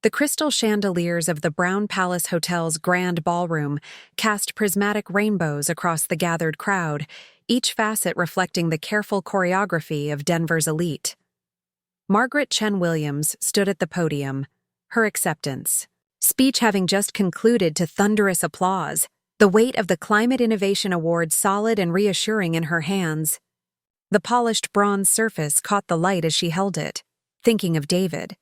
The crystal chandeliers of the Brown Palace Hotel's grand ballroom cast prismatic rainbows across the gathered crowd, each facet reflecting the careful choreography of Denver's elite. Margaret Chen-Williams stood at the podium, her acceptance speech having just concluded to thunderous applause, the weight of the Climate Innovation Award solid and reassuring in her hands. The polished bronze surface caught the light as she held it, thinking of David.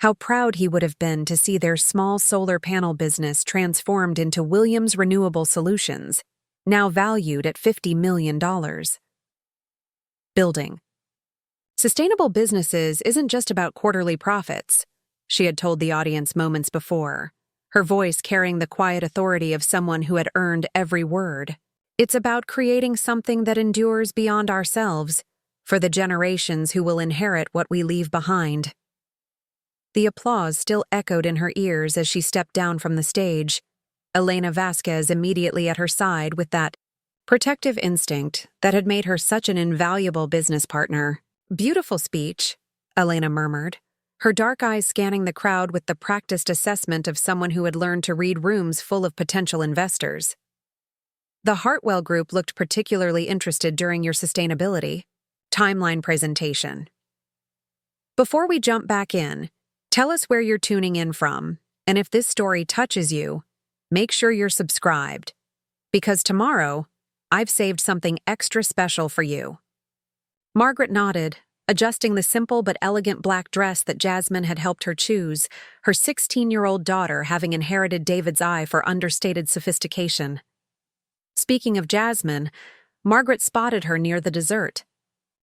How proud he would have been to see their small solar panel business transformed into Williams Renewable Solutions, now valued at $50 million. Building. Sustainable businesses isn't just about quarterly profits, she had told the audience moments before, her voice carrying the quiet authority of someone who had earned every word. It's about creating something that endures beyond ourselves, for the generations who will inherit what we leave behind. The applause still echoed in her ears as she stepped down from the stage, Elena Vasquez immediately at her side with that protective instinct that had made her such an invaluable business partner. "Beautiful speech," Elena murmured, her dark eyes scanning the crowd with the practiced assessment of someone who had learned to read rooms full of potential investors. "The Hartwell Group looked particularly interested during your sustainability timeline presentation. Before we jump back in, tell us where you're tuning in from, and if this story touches you, make sure you're subscribed, because tomorrow, I've saved something extra special for you." Margaret nodded, adjusting the simple but elegant black dress that Jasmine had helped her choose, her 16-year-old daughter having inherited David's eye for understated sophistication. Speaking of Jasmine, Margaret spotted her near the dessert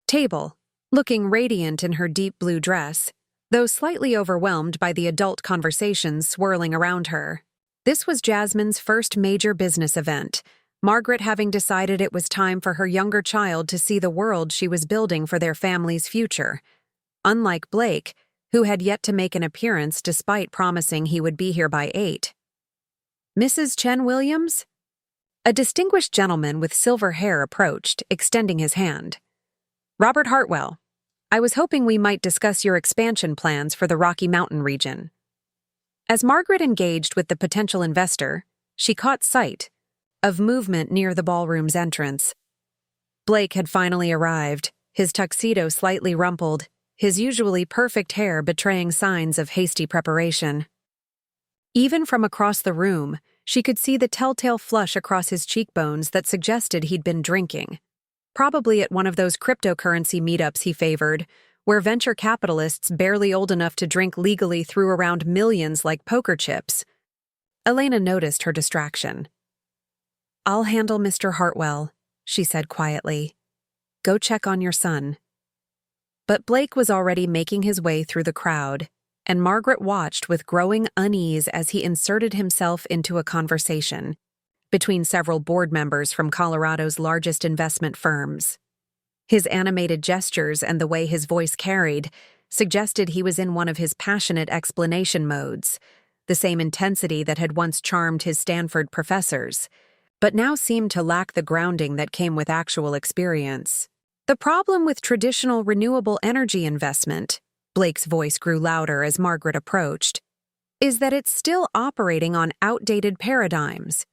table, looking radiant in her deep blue dress, though slightly overwhelmed by the adult conversations swirling around her. This was Jasmine's first major business event, Margaret having decided it was time for her younger child to see the world she was building for their family's future. Unlike Blake, who had yet to make an appearance despite promising he would be here by 8. "Mrs. Chen-Williams?" A distinguished gentleman with silver hair approached, extending his hand. "Robert Hartwell. I was hoping we might discuss your expansion plans for the Rocky Mountain region." As Margaret engaged with the potential investor, she caught sight of movement near the ballroom's entrance. Blake had finally arrived, his tuxedo slightly rumpled, his usually perfect hair betraying signs of hasty preparation. Even from across the room, she could see the telltale flush across his cheekbones that suggested he'd been drinking. Probably at one of those cryptocurrency meetups he favored, where venture capitalists barely old enough to drink legally threw around millions like poker chips. Elena noticed her distraction. "I'll handle Mr. Hartwell," she said quietly. "Go check on your son." But Blake was already making his way through the crowd, and Margaret watched with growing unease as he inserted himself into a conversation between several board members from Colorado's largest investment firms. His animated gestures and the way his voice carried suggested he was in one of his passionate explanation modes, the same intensity that had once charmed his Stanford professors, but now seemed to lack the grounding that came with actual experience. "The problem with traditional renewable energy investment," Blake's voice grew louder as Margaret approached, "is that it's still operating on outdated paradigms.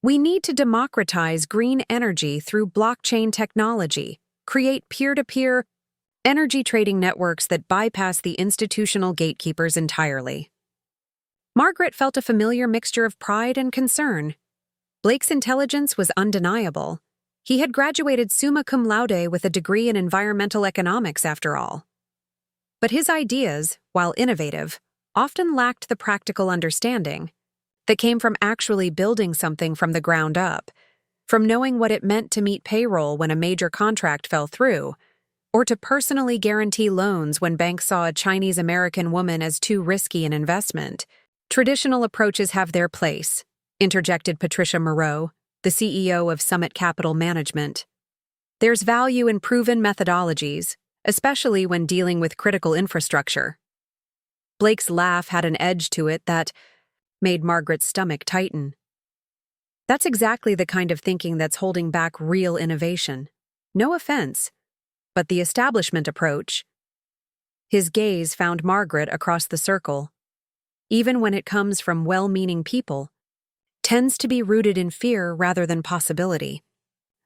We need to democratize green energy through blockchain technology, create peer-to-peer energy trading networks that bypass the institutional gatekeepers entirely." Margaret felt a familiar mixture of pride and concern. Blake's intelligence was undeniable. He had graduated summa cum laude with a degree in environmental economics, after all. But his ideas, while innovative, often lacked the practical understanding that came from actually building something from the ground up, from knowing what it meant to meet payroll when a major contract fell through, or to personally guarantee loans when banks saw a Chinese-American woman as too risky an investment. "Traditional approaches have their place," interjected Patricia Moreau, the CEO of Summit Capital Management. "There's value in proven methodologies, especially when dealing with critical infrastructure." Blake's laugh had an edge to it that made Margaret's stomach tighten. That's exactly the kind of thinking that's holding back real innovation. No offense, but the establishment approach. His gaze found Margaret across the circle. even when it comes from well-meaning people, tends to be rooted in fear rather than possibility.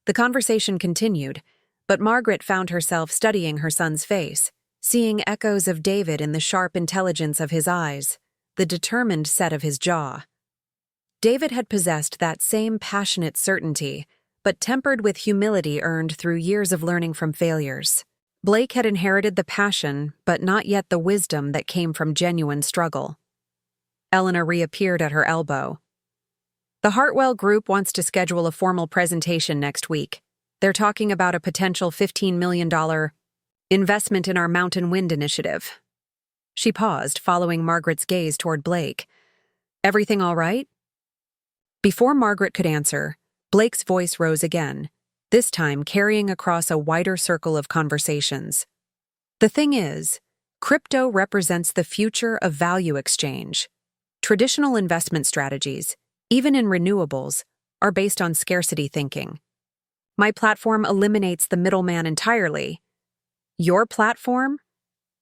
The conversation continued, but Margaret found herself studying her son's face, seeing echoes of David in the sharp intelligence of his eyes, the determined set of his jaw. David had possessed that same passionate certainty, but tempered with humility earned through years of learning from failures. Blake had inherited the passion, but not yet the wisdom that came from genuine struggle. Elena reappeared at her elbow. The Hartwell Group wants to schedule a formal presentation next week. They're talking about a potential $15 million investment in our Mountain Wind initiative. She paused, following Margaret's gaze toward Blake. Everything all right? Before Margaret could answer, Blake's voice rose again, this time carrying across a wider circle of conversations. The thing is, crypto represents the future of value exchange. Traditional investment strategies, even in renewables, are based on scarcity thinking. My platform eliminates the middleman entirely. Your platform?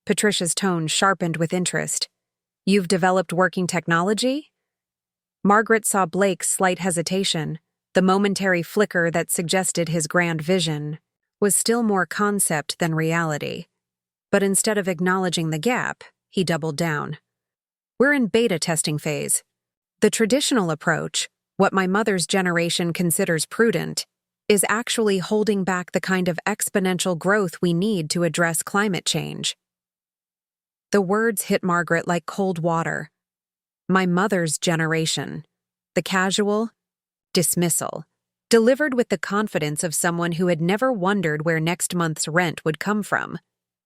Patricia's tone sharpened with interest. You've developed working technology? Margaret saw Blake's slight hesitation. The momentary flicker that suggested his grand vision was still more concept than reality. But instead of acknowledging the gap, he doubled down. We're in beta testing phase. The traditional approach, what my mother's generation considers prudent, is actually holding back the kind of exponential growth we need to address climate change. The words hit Margaret like cold water. My mother's generation. The casual dismissal, delivered with the confidence of someone who had never wondered where next month's rent would come from,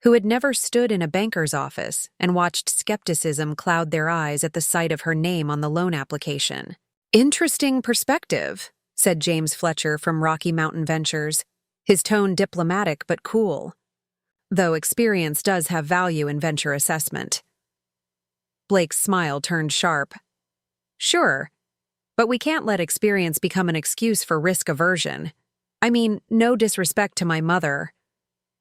who had never stood in a banker's office and watched skepticism cloud their eyes at the sight of her name on the loan application. Interesting perspective, said James Fletcher from Rocky Mountain Ventures, his tone diplomatic but cool, though experience does have value in venture assessment. Blake's smile turned sharp. Sure, but we can't let experience become an excuse for risk aversion. I mean, no disrespect to my mother.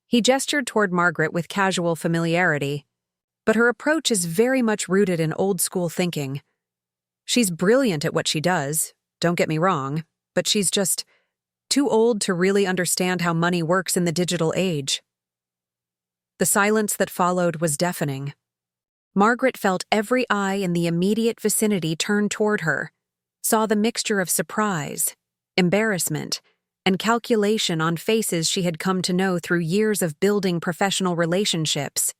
He gestured toward Margaret with casual familiarity, but her approach is very much rooted in old-school thinking. She's brilliant at what she does, don't get me wrong, but she's just too old to really understand how money works in the digital age. The silence that followed was deafening. Margaret felt every eye in the immediate vicinity turn toward her, saw the mixture of surprise, embarrassment, and calculation on faces she had come to know through years of building professional relationships.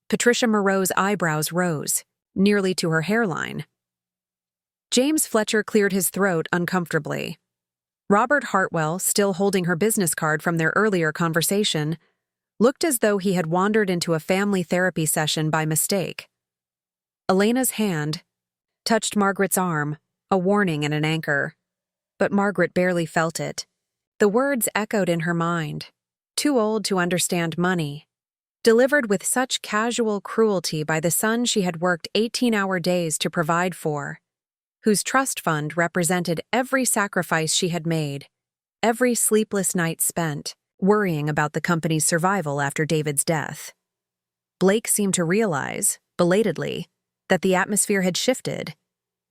Patricia Moreau's eyebrows rose, nearly to her hairline. James Fletcher cleared his throat uncomfortably. Robert Hartwell, still holding her business card from their earlier conversation, looked as though he had wandered into a family therapy session by mistake. Elena's hand touched Margaret's arm, a warning and an anchor. But Margaret barely felt it. The words echoed in her mind. Too old to understand money. Delivered with such casual cruelty by the son she had worked 18-hour days to provide for, whose trust fund represented every sacrifice she had made, every sleepless night spent, worrying about the company's survival after David's death. Blake seemed to realize, belatedly, that the atmosphere had shifted.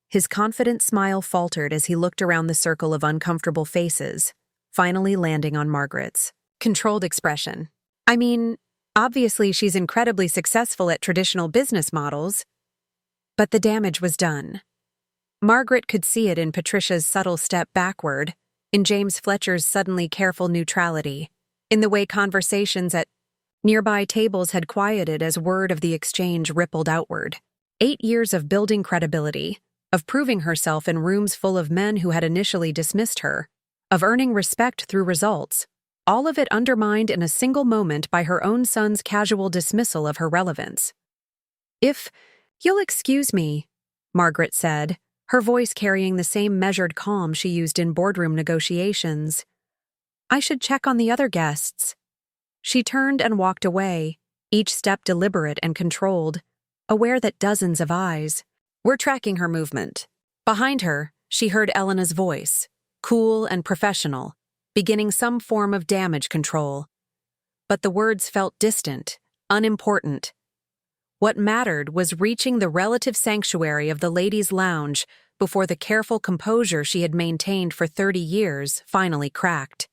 His confident smile faltered as he looked around the circle of uncomfortable faces, finally landing on Margaret's controlled expression. I mean, obviously she's incredibly successful at traditional business models, but the damage was done. Margaret could see it in Patricia's subtle step backward, in James Fletcher's suddenly careful neutrality, in the way conversations at nearby tables had quieted as word of the exchange rippled outward. 8 years of building credibility, of proving herself in rooms full of men who had initially dismissed her, of earning respect through results, all of it undermined in a single moment by her own son's casual dismissal of her relevance. "If you'll excuse me," Margaret said, her voice carrying the same measured calm she used in boardroom negotiations. "I should check on the other guests." She turned and walked away, each step deliberate and controlled, aware that dozens of eyes were tracking her movement. Behind her, she heard Elena's voice, cool and professional, beginning some form of damage control. But the words felt distant, unimportant. What mattered was reaching the relative sanctuary of the ladies' lounge before the careful composure she had maintained for 30 years finally cracked.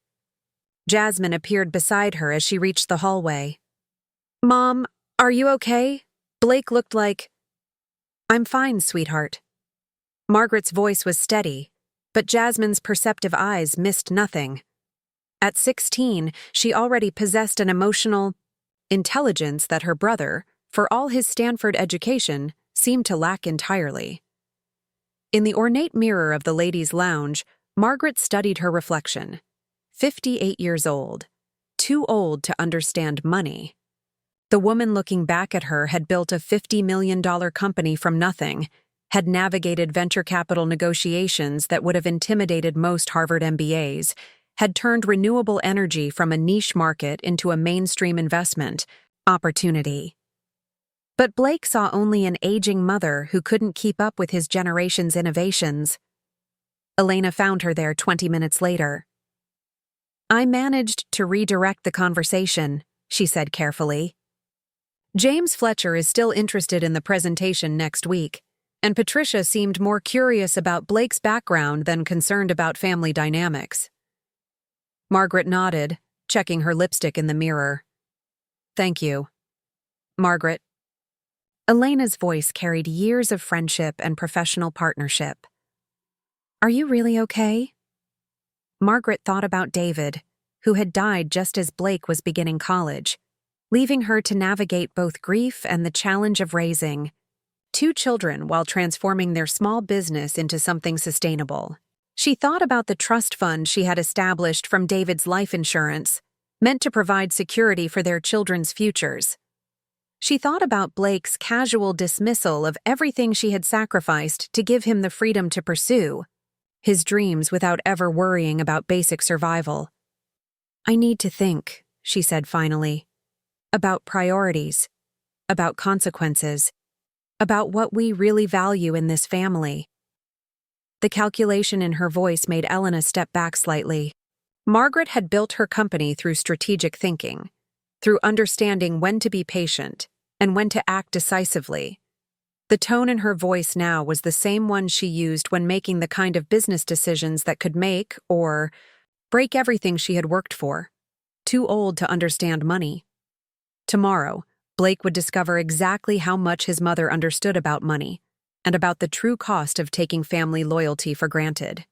Jasmine appeared beside her as she reached the hallway. "Mom, are you okay?" Blake looked like, "I'm fine, sweetheart." Margaret's voice was steady, but Jasmine's perceptive eyes missed nothing. At 16, she already possessed an emotional intelligence that her brother, for all his Stanford education, seemed to lack entirely. In the ornate mirror of the ladies' lounge, Margaret studied her reflection. 58 years old, too old to understand money. The woman looking back at her had built a $50 million company from nothing, had navigated venture capital negotiations that would have intimidated most Harvard MBAs, had turned renewable energy from a niche market into a mainstream investment opportunity. But Blake saw only an aging mother who couldn't keep up with his generation's innovations. Elena found her there 20 minutes later. "I managed to redirect the conversation," she said carefully. "James Fletcher is still interested in the presentation next week, and Patricia seemed more curious about Blake's background than concerned about family dynamics." Margaret nodded, checking her lipstick in the mirror. "Thank you, Margaret." Elena's voice carried years of friendship and professional partnership. "Are you really okay?" Margaret thought about David, who had died just as Blake was beginning college, leaving her to navigate both grief and the challenge of raising 2 children while transforming their small business into something sustainable. She thought about the trust fund she had established from David's life insurance, meant to provide security for their children's futures. She thought about Blake's casual dismissal of everything she had sacrificed to give him the freedom to pursue his dreams without ever worrying about basic survival. "I need to think," she said finally, "about priorities, about consequences, about what we really value in this family." The calculation in her voice made Elena step back slightly. Margaret had built her company through strategic thinking, through understanding when to be patient and when to act decisively. The tone in her voice now was the same one she used when making the kind of business decisions that could make or break everything she had worked for. Too old to understand money. Tomorrow, Blake would discover exactly how much his mother understood about money and about the true cost of taking family loyalty for granted.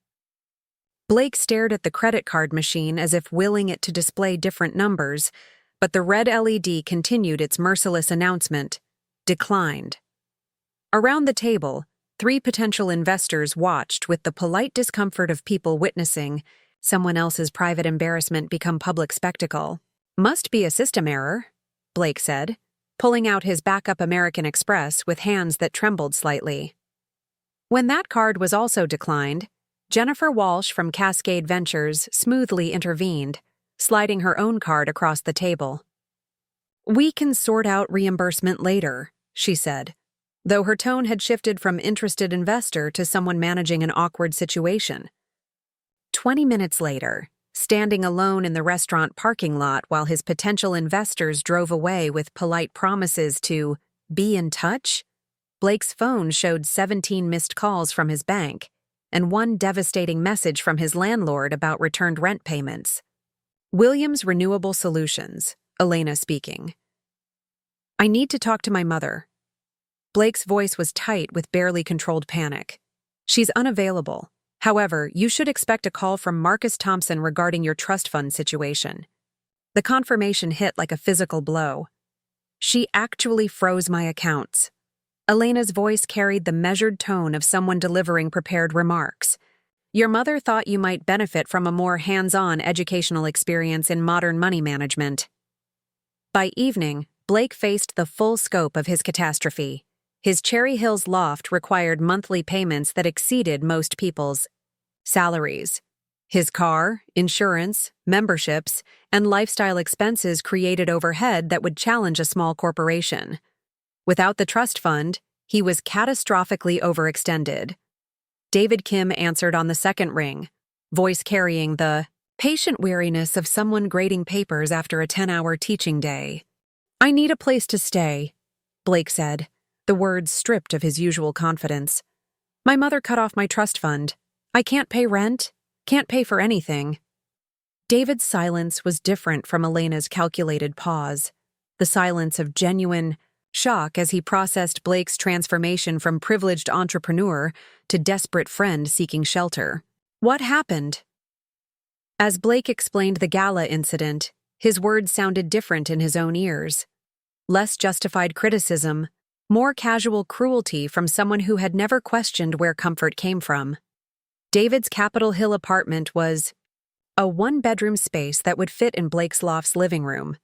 Blake stared at the credit card machine as if willing it to display different numbers, but the red LED continued its merciless announcement, "Declined." Around the table, 3 potential investors watched with the polite discomfort of people witnessing someone else's private embarrassment become public spectacle. "Must be a system error," Blake said, pulling out his backup American Express with hands that trembled slightly. When that card was also declined, Jennifer Walsh from Cascade Ventures smoothly intervened, sliding her own card across the table. "We can sort out reimbursement later," she said, though her tone had shifted from interested investor to someone managing an awkward situation. 20 minutes later, standing alone in the restaurant parking lot while his potential investors drove away with polite promises to be in touch, Blake's phone showed 17 missed calls from his bank and 1 devastating message from his landlord about returned rent payments. "Williams Renewable Solutions," Elena speaking. "I need to talk to my mother." Blake's voice was tight with barely controlled panic. "She's unavailable. However, you should expect a call from Marcus Thompson regarding your trust fund situation." The confirmation hit like a physical blow. "She actually froze my accounts." Elena's voice carried the measured tone of someone delivering prepared remarks. "Your mother thought you might benefit from a more hands-on educational experience in modern money management." By evening, Blake faced the full scope of his catastrophe. His Cherry Hills loft required monthly payments that exceeded most people's salaries. His car, insurance, memberships, and lifestyle expenses created overhead that would challenge a small corporation. Without the trust fund, he was catastrophically overextended. David Kim answered on the second ring, voice carrying the patient weariness of someone grading papers after a 10-hour teaching day. "I need a place to stay," Blake said, the words stripped of his usual confidence. My mother cut off my trust fund. I can't pay rent, can't pay for anything. David's silence was different from Elena's calculated pause, the silence of genuine shock as he processed Blake's transformation from privileged entrepreneur to desperate friend seeking shelter. What happened? As Blake explained the gala incident, his words sounded different in his own ears. Less justified criticism, more casual cruelty from someone who had never questioned where comfort came from. David's Capitol Hill apartment was a one-bedroom space that would fit in Blake's loft's living room.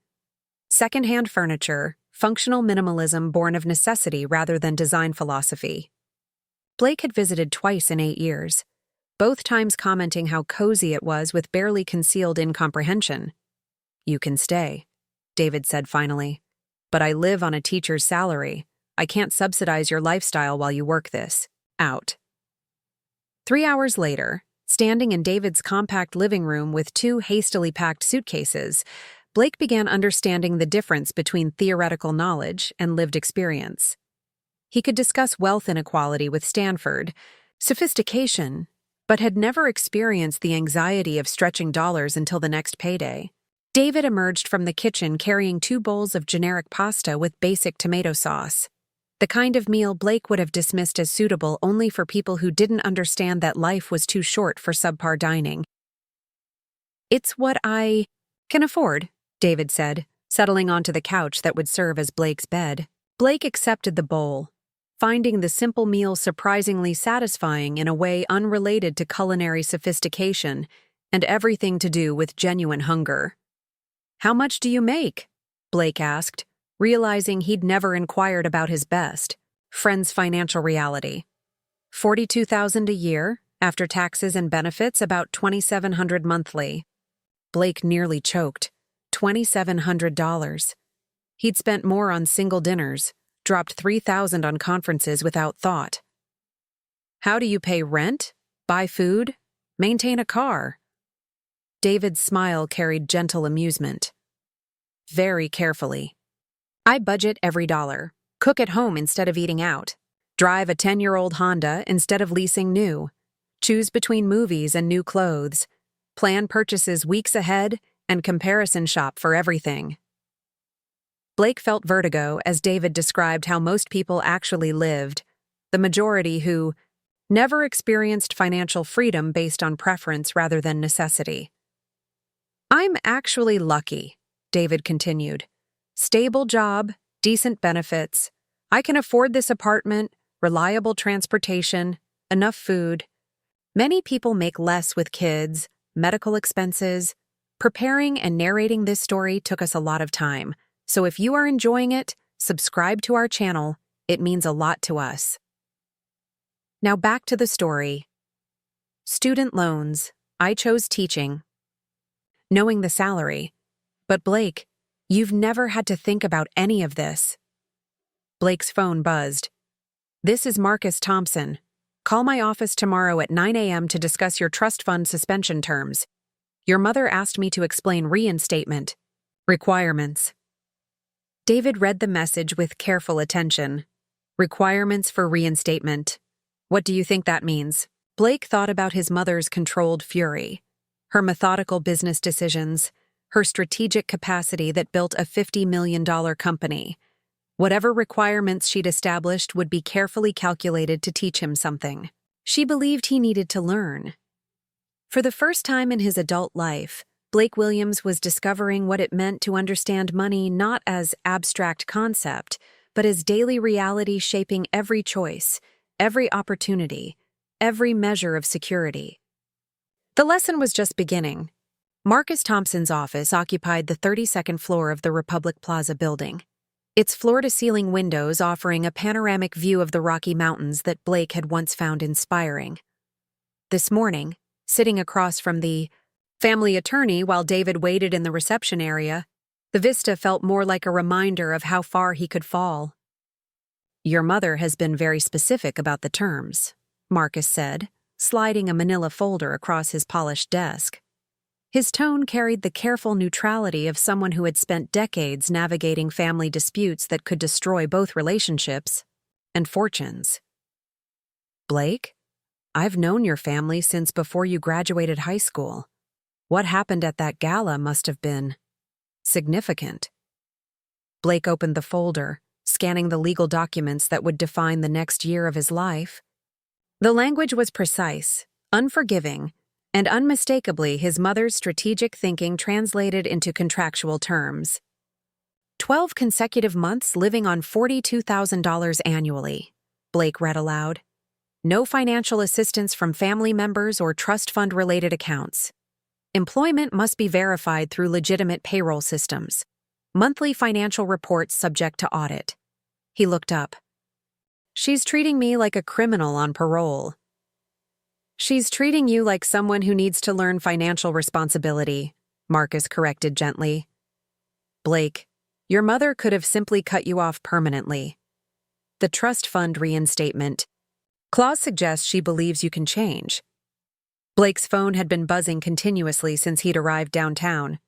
Second-hand furniture, functional minimalism born of necessity rather than design philosophy. Blake had visited twice in 8 years, both times commenting how cozy it was with barely concealed incomprehension. You can stay, David said finally. But I live on a teacher's salary. I can't subsidize your lifestyle while you work this. Out. 3 hours later, standing in David's compact living room with 2 hastily packed suitcases, Blake began understanding the difference between theoretical knowledge and lived experience. He could discuss wealth inequality with Stanford, sophistication, but had never experienced the anxiety of stretching dollars until the next payday. David emerged from the kitchen carrying 2 bowls of generic pasta with basic tomato sauce, the kind of meal Blake would have dismissed as suitable only for people who didn't understand that life was too short for subpar dining. It's what I can afford, David said, settling onto the couch that would serve as Blake's bed. Blake accepted the bowl, finding the simple meal surprisingly satisfying in a way unrelated to culinary sophistication and everything to do with genuine hunger. How much do you make? Blake asked, realizing he'd never inquired about his best friend's financial reality. $42,000 a year, after taxes and benefits, about $2,700 monthly. Blake nearly choked. $2,700. He'd spent more on single dinners, dropped $3,000 on conferences without thought. How do you pay rent, buy food, maintain a car? David's smile carried gentle amusement. Very carefully. I budget every dollar, cook at home instead of eating out, drive a 10-year-old Honda instead of leasing new, choose between movies and new clothes, plan purchases weeks ahead, and comparison shop for everything. Blake felt vertigo as David described how most people actually lived, the majority who never experienced financial freedom based on preference rather than necessity. I'm actually lucky, David continued. Stable job, decent benefits. I can afford this apartment, reliable transportation, enough food. Many people make less with kids, medical expenses. Preparing and narrating this story took us a lot of time, so if you are enjoying it, subscribe to our channel. It means a lot to us. Now back to the story. Student loans. I chose teaching. Knowing the salary. But Blake, you've never had to think about any of this. Blake's phone buzzed. This is Marcus Thompson. Call my office tomorrow at 9 a.m. to discuss your trust fund suspension terms. Your mother asked me to explain reinstatement requirements. David read the message with careful attention. Requirements for reinstatement. What do you think that means? Blake thought about his mother's controlled fury, her methodical business decisions, her strategic capacity that built a $50 million company. Whatever requirements she'd established would be carefully calculated to teach him something. She believed he needed to learn. For the first time in his adult life, Blake Williams was discovering what it meant to understand money not as abstract concept, but as daily reality shaping every choice, every opportunity, every measure of security. The lesson was just beginning. Marcus Thompson's office occupied the 32nd floor of the Republic Plaza building, its floor-to-ceiling windows offering a panoramic view of the Rocky Mountains that Blake had once found inspiring. This morning, sitting across from the family attorney while David waited in the reception area, the vista felt more like a reminder of how far he could fall. Your mother has been very specific about the terms, Marcus said, sliding a manila folder across his polished desk. His tone carried the careful neutrality of someone who had spent decades navigating family disputes that could destroy both relationships and fortunes. "Blake, I've known your family since before you graduated high school. What happened at that gala must have been significant." Blake opened the folder, scanning the legal documents that would define the next year of his life. The language was precise, unforgiving, and unmistakably his mother's strategic thinking translated into contractual terms. 12 consecutive months living on $42,000 annually, Blake read aloud. No financial assistance from family members or trust fund-related accounts. Employment must be verified through legitimate payroll systems. Monthly financial reports subject to audit. He looked up. "She's treating me like a criminal on parole." "She's treating you like someone who needs to learn financial responsibility," Marcus corrected gently. "Blake, your mother could have simply cut you off permanently. The trust fund reinstatement clause suggests she believes you can change." Blake's phone had been buzzing continuously since he'd arrived downtown.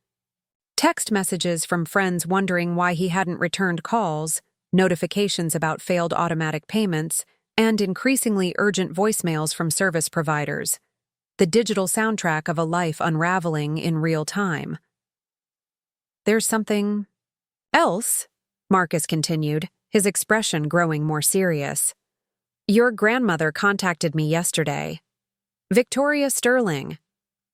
Text messages from friends wondering why he hadn't returned calls, notifications about failed automatic payments, and increasingly urgent voicemails from service providers. The digital soundtrack of a life unraveling in real time. "There's something else," Marcus continued, his expression growing more serious. "Your grandmother contacted me yesterday. Victoria Sterling."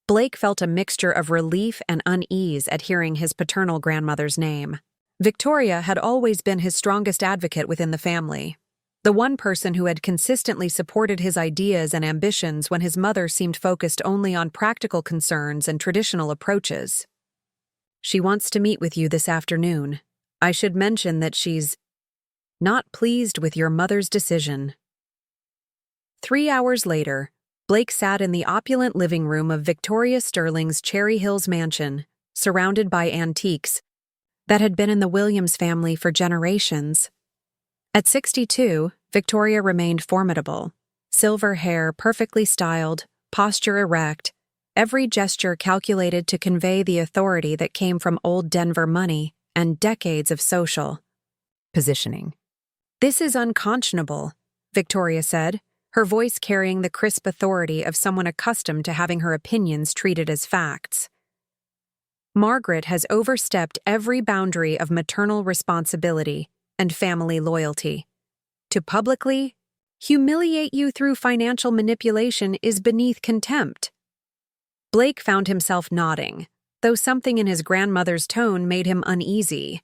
Blake felt a mixture of relief and unease at hearing his paternal grandmother's name. Victoria had always been his strongest advocate within the family, the one person who had consistently supported his ideas and ambitions when his mother seemed focused only on practical concerns and traditional approaches. "She wants to meet with you this afternoon. I should mention that she's not pleased with your mother's decision." 3 hours later, Blake sat in the opulent living room of Victoria Sterling's Cherry Hills mansion, surrounded by antiques that had been in the Williams family for generations. At 62, Victoria remained formidable. Silver hair perfectly styled, posture erect, every gesture calculated to convey the authority that came from old Denver money and decades of social positioning. "This is unconscionable," Victoria said, her voice carrying the crisp authority of someone accustomed to having her opinions treated as facts. "Margaret has overstepped every boundary of maternal responsibility and family loyalty. To publicly humiliate you through financial manipulation is beneath contempt." Blake found himself nodding, though something in his grandmother's tone made him uneasy.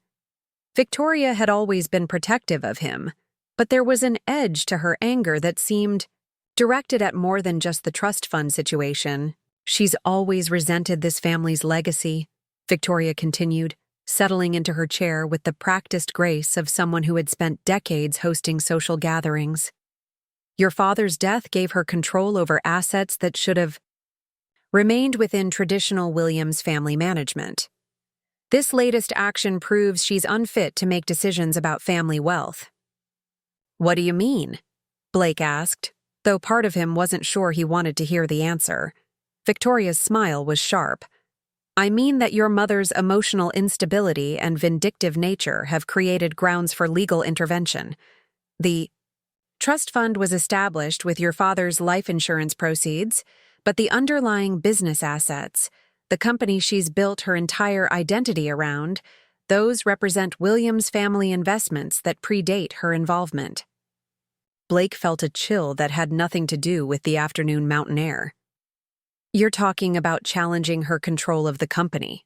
Victoria had always been protective of him, but there was an edge to her anger that seemed directed at more than just the trust fund situation. "She's always resented this family's legacy," Victoria continued, settling into her chair with the practiced grace of someone who had spent decades hosting social gatherings. "Your father's death gave her control over assets that should have remained within traditional Williams family management. This latest action proves she's unfit to make decisions about family wealth." "What do you mean?" Blake asked, though part of him wasn't sure he wanted to hear the answer. Victoria's smile was sharp. "I mean that your mother's emotional instability and vindictive nature have created grounds for legal intervention. The trust fund was established with your father's life insurance proceeds, but the underlying business assets, the company she's built her entire identity around, those represent Williams family investments that predate her involvement." Blake felt a chill that had nothing to do with the afternoon mountain air. "You're talking about challenging her control of the company."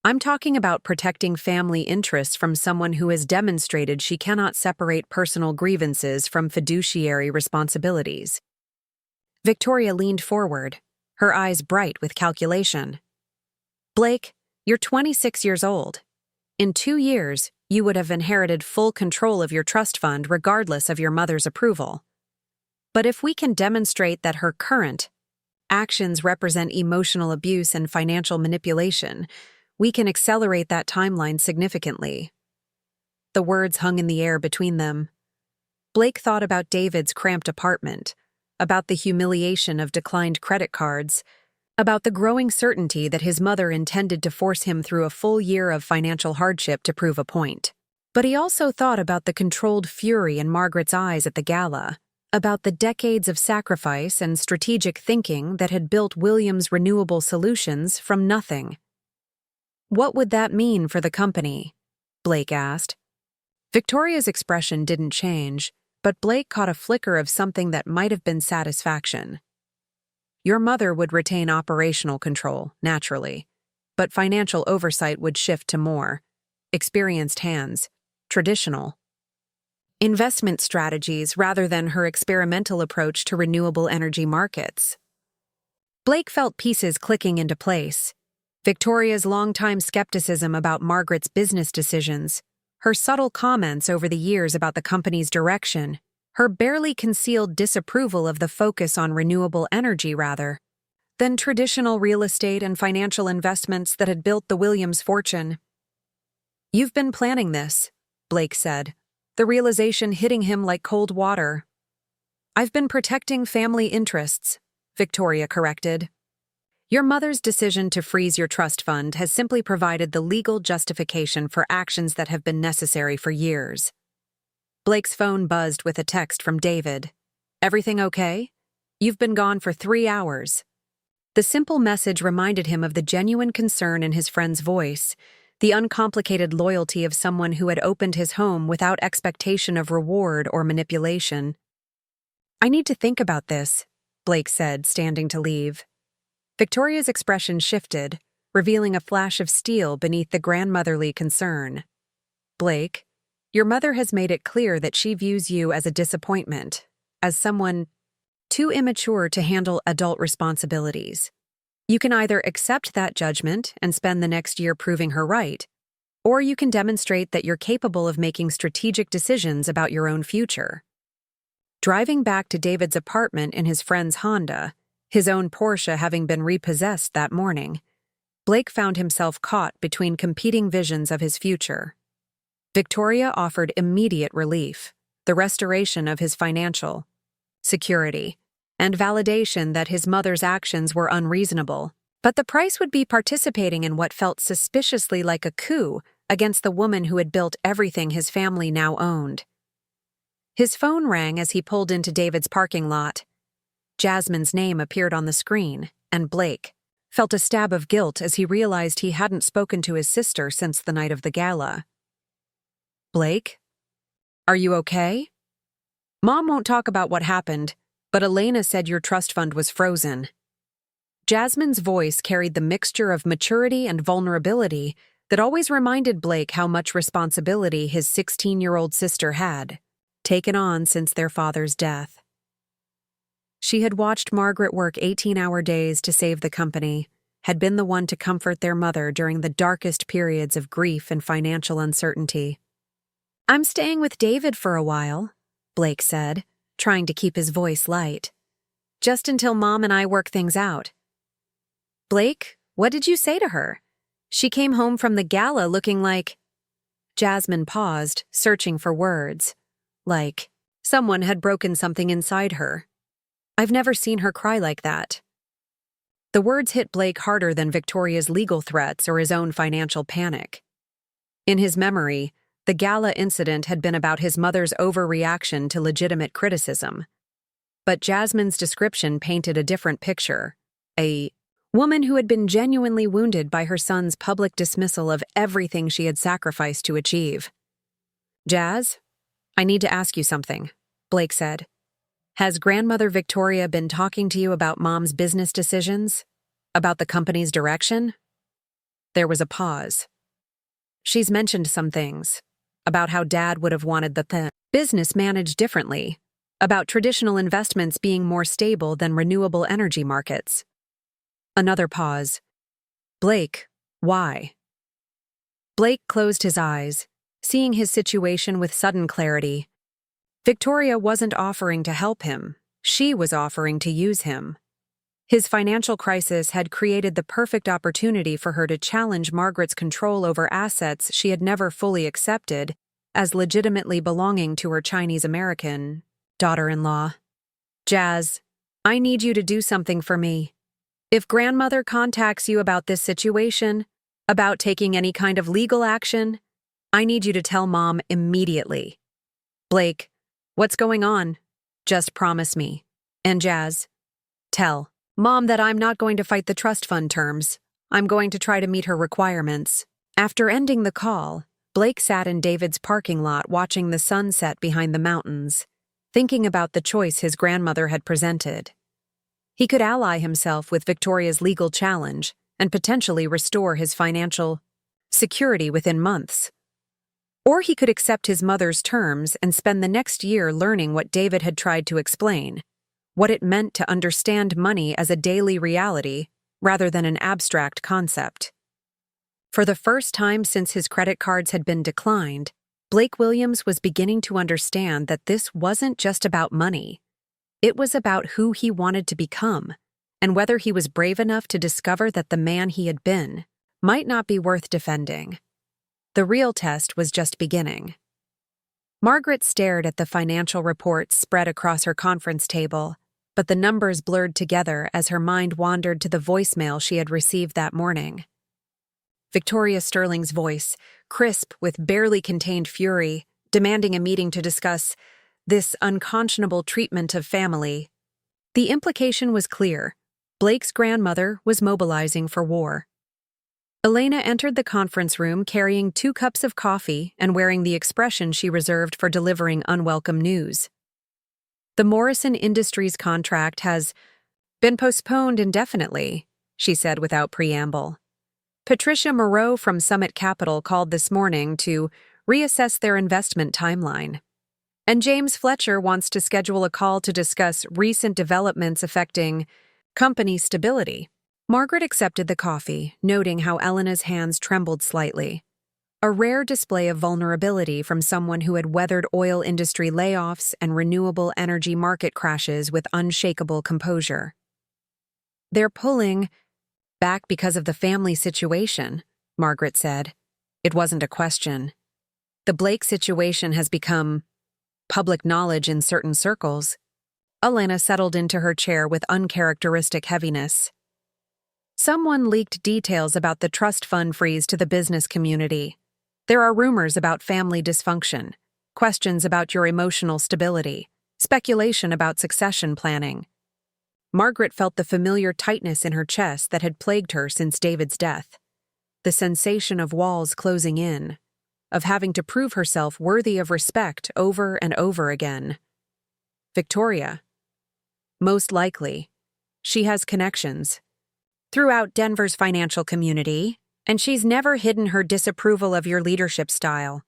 "I'm talking about protecting family interests from someone who has demonstrated she cannot separate personal grievances from fiduciary responsibilities." Victoria leaned forward, her eyes bright with calculation. "Blake, you're 26 years old. In 2 years, you would have inherited full control of your trust fund regardless of your mother's approval. But if we can demonstrate that her current actions represent emotional abuse and financial manipulation, we can accelerate that timeline significantly." The words hung in the air between them. Blake thought about David's cramped apartment, about the humiliation of declined credit cards, about the growing certainty that his mother intended to force him through a full year of financial hardship to prove a point. But he also thought about the controlled fury in Margaret's eyes at the gala, about the decades of sacrifice and strategic thinking that had built Williams Renewable Solutions from nothing. What would that mean for the company? Blake asked. Victoria's expression didn't change, but Blake caught a flicker of something that might have been satisfaction. Your mother would retain operational control, naturally, but financial oversight would shift to more experienced hands, traditional investment strategies rather than her experimental approach to renewable energy markets. Blake felt pieces clicking into place. Victoria's longtime skepticism about Margaret's business decisions, her subtle comments over the years about the company's direction, her barely concealed disapproval of the focus on renewable energy rather than traditional real estate and financial investments that had built the Williams fortune. You've been planning this, Blake said, the realization hitting him like cold water. I've been protecting family interests, Victoria corrected. Your mother's decision to freeze your trust fund has simply provided the legal justification for actions that have been necessary for years. Blake's phone buzzed with a text from David. Everything okay? You've been gone for 3 hours. The simple message reminded him of the genuine concern in his friend's voice, the uncomplicated loyalty of someone who had opened his home without expectation of reward or manipulation. I need to think about this, Blake said, standing to leave. Victoria's expression shifted, revealing a flash of steel beneath the grandmotherly concern. Blake, your mother has made it clear that she views you as a disappointment, as someone too immature to handle adult responsibilities. You can either accept that judgment and spend the next year proving her right, or you can demonstrate that you're capable of making strategic decisions about your own future. Driving back to David's apartment in his friend's Honda, his own Porsche having been repossessed that morning, Blake found himself caught between competing visions of his future. Victoria offered immediate relief, the restoration of his financial security, and validation that his mother's actions were unreasonable, but the price would be participating in what felt suspiciously like a coup against the woman who had built everything his family now owned. His phone rang as he pulled into David's parking lot. Jasmine's name appeared on the screen, and Blake felt a stab of guilt as he realized he hadn't spoken to his sister since the night of the gala. Blake? Are you okay? Mom won't talk about what happened, but Elena said your trust fund was frozen. Jasmine's voice carried the mixture of maturity and vulnerability that always reminded Blake how much responsibility his 16-year-old sister had taken on since their father's death. She had watched Margaret work 18-hour days to save the company, had been the one to comfort their mother during the darkest periods of grief and financial uncertainty. I'm staying with David for a while, Blake said, trying to keep his voice light. Just until Mom and I work things out. Blake, what did you say to her? She came home from the gala looking like... Jasmine paused, searching for words. Like, someone had broken something inside her. I've never seen her cry like that. The words hit Blake harder than Victoria's legal threats or his own financial panic. In his memory, the gala incident had been about his mother's overreaction to legitimate criticism. But Jasmine's description painted a different picture. A woman who had been genuinely wounded by her son's public dismissal of everything she had sacrificed to achieve. Jazz, I need to ask you something, Blake said. Has Grandmother Victoria been talking to you about Mom's business decisions? About the company's direction? There was a pause. She's mentioned some things. About how Dad would have wanted the business managed differently. About traditional investments being more stable than renewable energy markets. Another pause. Blake, why? Blake closed his eyes, seeing his situation with sudden clarity. Victoria wasn't offering to help him. She was offering to use him. His financial crisis had created the perfect opportunity for her to challenge Margaret's control over assets she had never fully accepted as legitimately belonging to her Chinese-American daughter-in-law. Jazz, I need you to do something for me. If grandmother contacts you about this situation, about taking any kind of legal action, I need you to tell Mom immediately. Blake, what's going on? Just promise me. And Jazz, tell Mom that I'm not going to fight the trust fund terms. I'm going to try to meet her requirements. After ending the call, Blake sat in David's parking lot watching the sunset behind the mountains, thinking about the choice his grandmother had presented. He could ally himself with Victoria's legal challenge and potentially restore his financial security within months. Or he could accept his mother's terms and spend the next year learning what David had tried to explain, what it meant to understand money as a daily reality rather than an abstract concept. For the first time since his credit cards had been declined, Blake Williams was beginning to understand that this wasn't just about money. It was about who he wanted to become, and whether he was brave enough to discover that the man he had been might not be worth defending. The real test was just beginning. Margaret stared at the financial reports spread across her conference table, but the numbers blurred together as her mind wandered to the voicemail she had received that morning. Victoria Sterling's voice, crisp with barely contained fury, demanding a meeting to discuss this unconscionable treatment of family. The implication was clear. Blake's grandmother was mobilizing for war. Elena entered the conference room carrying 2 cups of coffee and wearing the expression she reserved for delivering unwelcome news. The Morrison Industries contract has been postponed indefinitely, she said without preamble. Patricia Moreau from Summit Capital called this morning to reassess their investment timeline. And James Fletcher wants to schedule a call to discuss recent developments affecting company stability. Margaret accepted the coffee, noting how Elena's hands trembled slightly. A rare display of vulnerability from someone who had weathered oil industry layoffs and renewable energy market crashes with unshakable composure. They're pulling back because of the family situation, Margaret said. It wasn't a question. The Blake situation has become public knowledge in certain circles. Elena settled into her chair with uncharacteristic heaviness. Someone leaked details about the trust fund freeze to the business community. There are rumors about family dysfunction, questions about your emotional stability, speculation about succession planning. Margaret felt the familiar tightness in her chest that had plagued her since David's death. The sensation of walls closing in, of having to prove herself worthy of respect over and over again. Victoria. Most likely. She has connections throughout Denver's financial community, and she's never hidden her disapproval of your leadership style.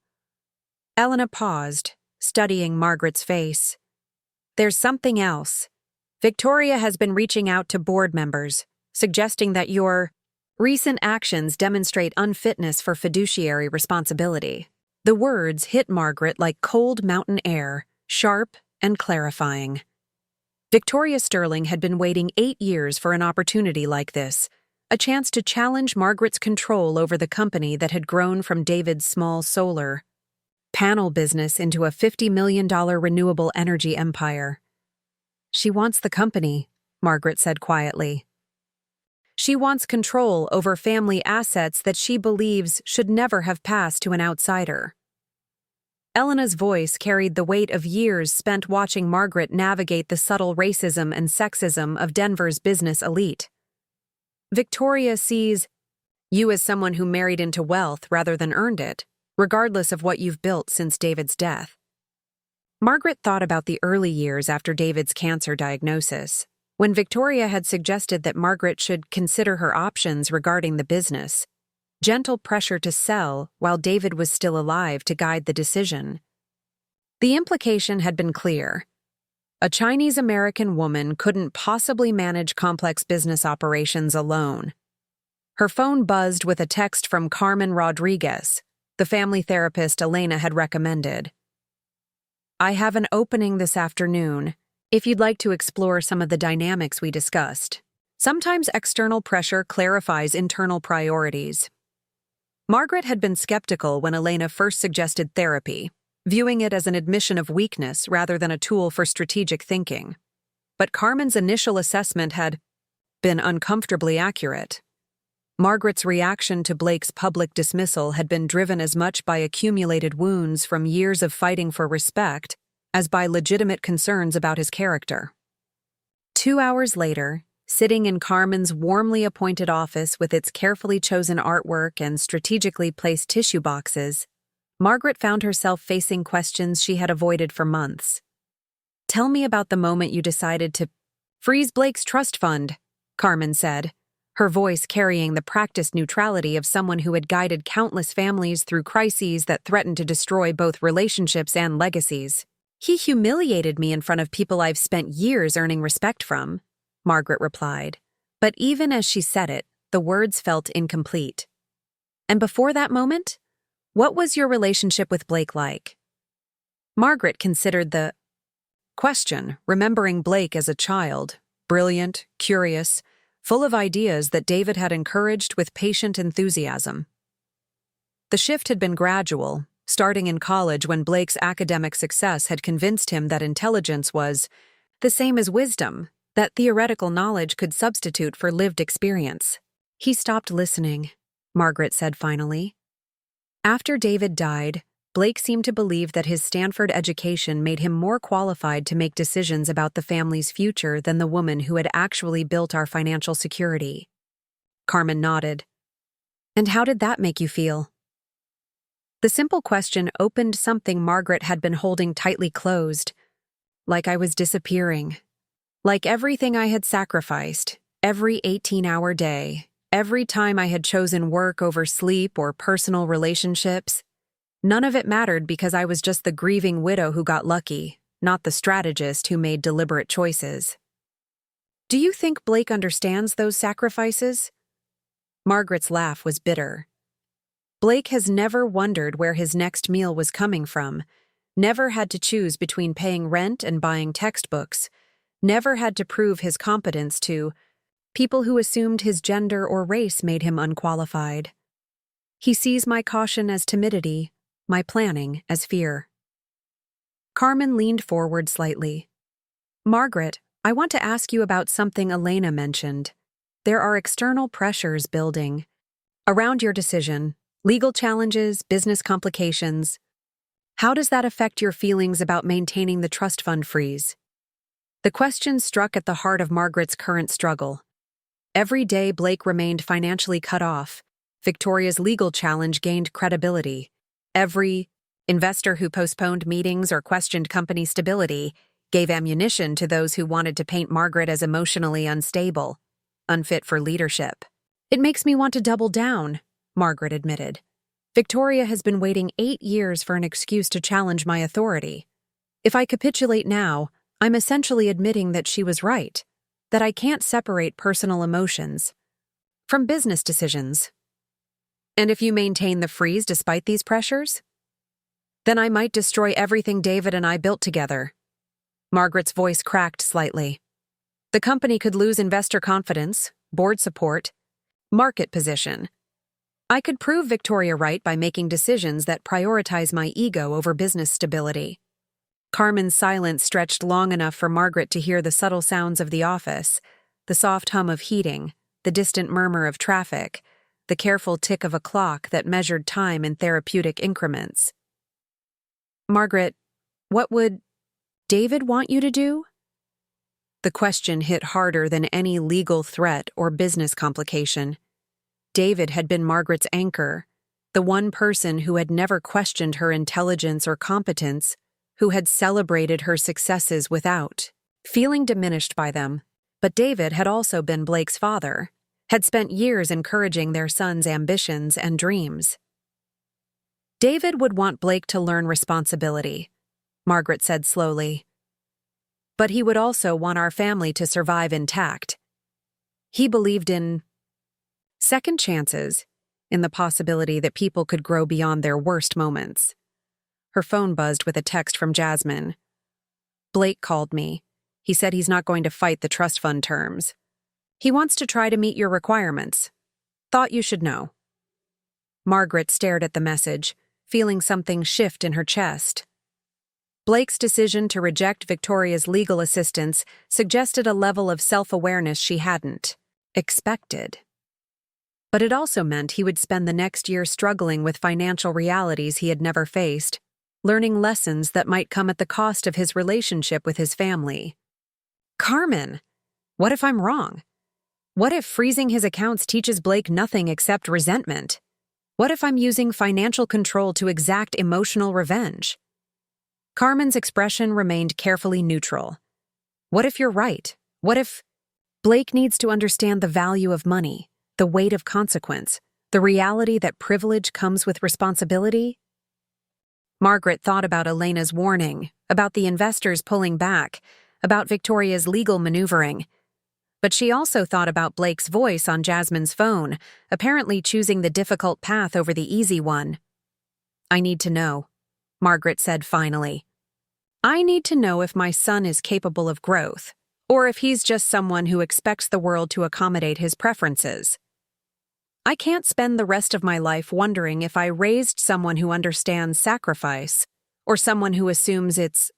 Elena paused, studying Margaret's face. There's something else. Victoria has been reaching out to board members, suggesting that your recent actions demonstrate unfitness for fiduciary responsibility. The words hit Margaret like cold mountain air, sharp and clarifying. Victoria Sterling had been waiting 8 years for an opportunity like this, a chance to challenge Margaret's control over the company that had grown from David's small solar panel business into a $50 million renewable energy empire. She wants the company, Margaret said quietly. She wants control over family assets that she believes should never have passed to an outsider. Elena's voice carried the weight of years spent watching Margaret navigate the subtle racism and sexism of Denver's business elite. Victoria sees you as someone who married into wealth rather than earned it, regardless of what you've built since David's death. Margaret thought about the early years after David's cancer diagnosis, when Victoria had suggested that Margaret should consider her options regarding the business. Gentle pressure to sell while David was still alive to guide the decision. The implication had been clear. A Chinese-American woman couldn't possibly manage complex business operations alone. Her phone buzzed with a text from Carmen Rodriguez, the family therapist Elena had recommended. I have an opening this afternoon, if you'd like to explore some of the dynamics we discussed. Sometimes external pressure clarifies internal priorities. Margaret had been skeptical when Elena first suggested therapy, viewing it as an admission of weakness rather than a tool for strategic thinking. But Carmen's initial assessment had been uncomfortably accurate. Margaret's reaction to Blake's public dismissal had been driven as much by accumulated wounds from years of fighting for respect as by legitimate concerns about his character. 2 hours later, sitting in Carmen's warmly appointed office with its carefully chosen artwork and strategically placed tissue boxes, Margaret found herself facing questions she had avoided for months. "Tell me about the moment you decided to freeze Blake's trust fund," Carmen said, her voice carrying the practiced neutrality of someone who had guided countless families through crises that threatened to destroy both relationships and legacies. "He humiliated me in front of people I've spent years earning respect from," Margaret replied. But even as she said it, the words felt incomplete. "And before that moment, what was your relationship with Blake like?" Margaret considered the question, remembering Blake as a child, brilliant, curious, full of ideas that David had encouraged with patient enthusiasm. The shift had been gradual, starting in college when Blake's academic success had convinced him that intelligence was the same as wisdom, that theoretical knowledge could substitute for lived experience. "He stopped listening," Margaret said finally. After David died, Blake seemed to believe that his Stanford education made him more qualified to make decisions about the family's future than the woman who had actually built our financial security. Carmen nodded. "And how did that make you feel?" The simple question opened something Margaret had been holding tightly closed. Like I was disappearing. Like everything I had sacrificed, every 18-hour day, every time I had chosen work over sleep or personal relationships, none of it mattered because I was just the grieving widow who got lucky, not the strategist who made deliberate choices. "Do you think Blake understands those sacrifices?" Margaret's laugh was bitter. "Blake has never wondered where his next meal was coming from, never had to choose between paying rent and buying textbooks, never had to prove his competence to people who assumed his gender or race made him unqualified. He sees my caution as timidity, my planning as fear." Carmen leaned forward slightly. "Margaret, I want to ask you about something Elena mentioned. There are external pressures building around your decision, legal challenges, business complications. How does that affect your feelings about maintaining the trust fund freeze?" The question struck at the heart of Margaret's current struggle. Every day Blake remained financially cut off, Victoria's legal challenge gained credibility. Every investor who postponed meetings or questioned company stability gave ammunition to those who wanted to paint Margaret as emotionally unstable, unfit for leadership. "It makes me want to double down," Margaret admitted. "Victoria has been waiting 8 years for an excuse to challenge my authority. If I capitulate now, I'm essentially admitting that she was right, that I can't separate personal emotions from business decisions. And if you maintain the freeze despite these pressures, then I might destroy everything David and I built together." Margaret's voice cracked slightly. "The company could lose investor confidence, board support, market position. I could prove Victoria right by making decisions that prioritize my ego over business stability." Carmen's silence stretched long enough for Margaret to hear the subtle sounds of the office, the soft hum of heating, the distant murmur of traffic, the careful tick of a clock that measured time in therapeutic increments. "Margaret, what would David want you to do?" The question hit harder than any legal threat or business complication. David had been Margaret's anchor, the one person who had never questioned her intelligence or competence, who had celebrated her successes without feeling diminished by them. But David had also been Blake's father, had spent years encouraging their son's ambitions and dreams. "David would want Blake to learn responsibility," Margaret said slowly. "But he would also want our family to survive intact. He believed in second chances, in the possibility that people could grow beyond their worst moments." Her phone buzzed with a text from Jasmine. "Blake called me. He said he's not going to fight the trust fund terms. He wants to try to meet your requirements. Thought you should know." Margaret stared at the message, feeling something shift in her chest. Blake's decision to reject Victoria's legal assistance suggested a level of self-awareness she hadn't. expected. But it also meant he would spend the next year struggling with financial realities he had never faced, learning lessons that might come at the cost of his relationship with his family. Carmen! What if I'm wrong? What if freezing his accounts teaches Blake nothing except resentment? What if I'm using financial control to exact emotional revenge? Carmen's expression remained carefully neutral. What if you're right? What if Blake needs to understand the value of money, the weight of consequence, the reality that privilege comes with responsibility? Margaret thought about Elena's warning, about the investors pulling back, about Victoria's legal maneuvering. But she also thought about Blake's voice on Jasmine's phone, apparently choosing the difficult path over the easy one. "I need to know," Margaret said finally. "I need to know if my son is capable of growth, or if he's just someone who expects the world to accommodate his preferences. I can't spend the rest of my life wondering if I raised someone who understands sacrifice, or someone who assumes it's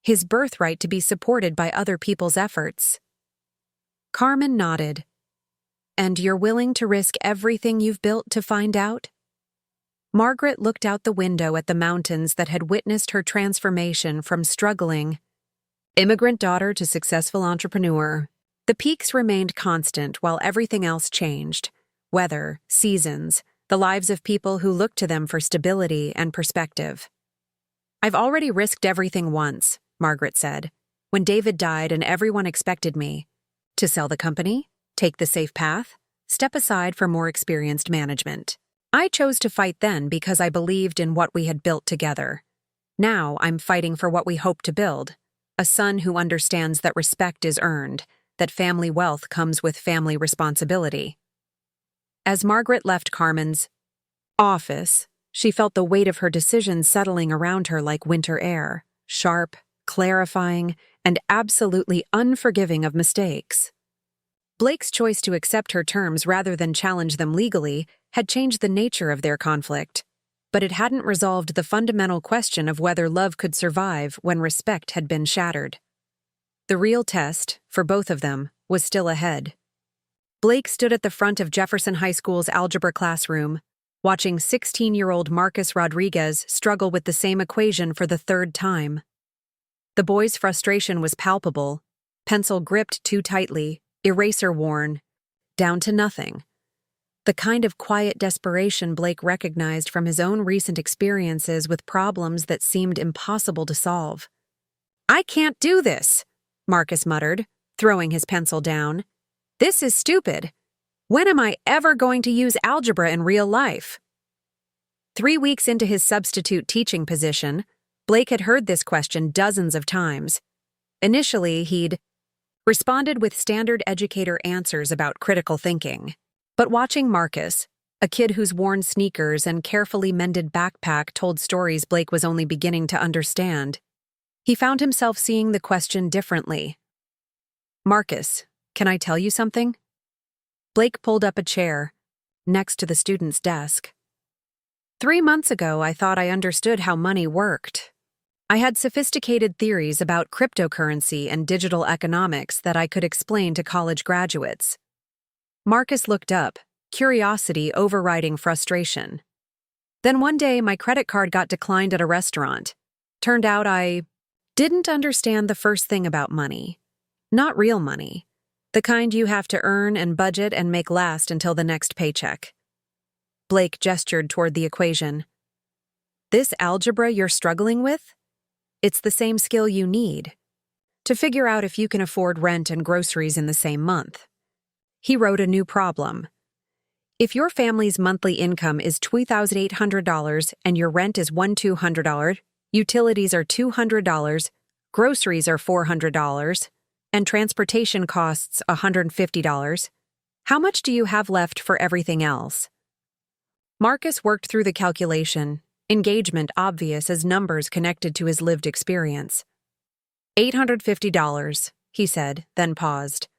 his birthright to be supported by other people's efforts." Carmen nodded. "And you're willing to risk everything you've built to find out?" Margaret looked out the window at the mountains that had witnessed her transformation from struggling immigrant daughter to successful entrepreneur. The peaks remained constant while everything else changed: weather, seasons, the lives of people who looked to them for stability and perspective. "I've already risked everything once," Margaret said, "when David died and everyone expected me to sell the company, take the safe path, step aside for more experienced management. I chose to fight then because I believed in what we had built together. Now I'm fighting for what we hope to build, a son who understands that respect is earned, that family wealth comes with family responsibility." As Margaret left Carmen's office, she felt the weight of her decision settling around her like winter air, sharp, clarifying, and absolutely unforgiving of mistakes. Blake's choice to accept her terms rather than challenge them legally had changed the nature of their conflict, but it hadn't resolved the fundamental question of whether love could survive when respect had been shattered. The real test, for both of them, was still ahead. Blake stood at the front of Jefferson High School's algebra classroom, watching 16-year-old Marcus Rodriguez struggle with the same equation for the third time. The boy's frustration was palpable, pencil gripped too tightly, eraser worn, down to nothing. The kind of quiet desperation Blake recognized from his own recent experiences with problems that seemed impossible to solve. "I can't do this," Marcus muttered, throwing his pencil down. "This is stupid. When am I ever going to use algebra in real life?" 3 weeks into his substitute teaching position, Blake had heard this question dozens of times. Initially, he'd responded with standard educator answers about critical thinking. But watching Marcus, a kid whose worn sneakers and carefully mended backpack told stories Blake was only beginning to understand, he found himself seeing the question differently. "Marcus, can I tell you something?" Blake pulled up a chair, next to the student's desk. 3 months ago, I thought I understood how money worked. I had sophisticated theories about cryptocurrency and digital economics that I could explain to college graduates." Marcus looked up, curiosity overriding frustration. "Then one day, my credit card got declined at a restaurant. Turned out I didn't understand the first thing about money. Not real money. The kind you have to earn and budget and make last until the next paycheck." Blake gestured toward the equation. "This algebra you're struggling with? It's the same skill you need to figure out if you can afford rent and groceries in the same month." He wrote a new problem. If your family's monthly income is $2,800 and your rent is $1,200, utilities are $200, groceries are $400, and transportation costs $150, how much do you have left for everything else? Marcus worked through the calculation, engagement obvious as numbers connected to his lived experience. $850, he said, then paused.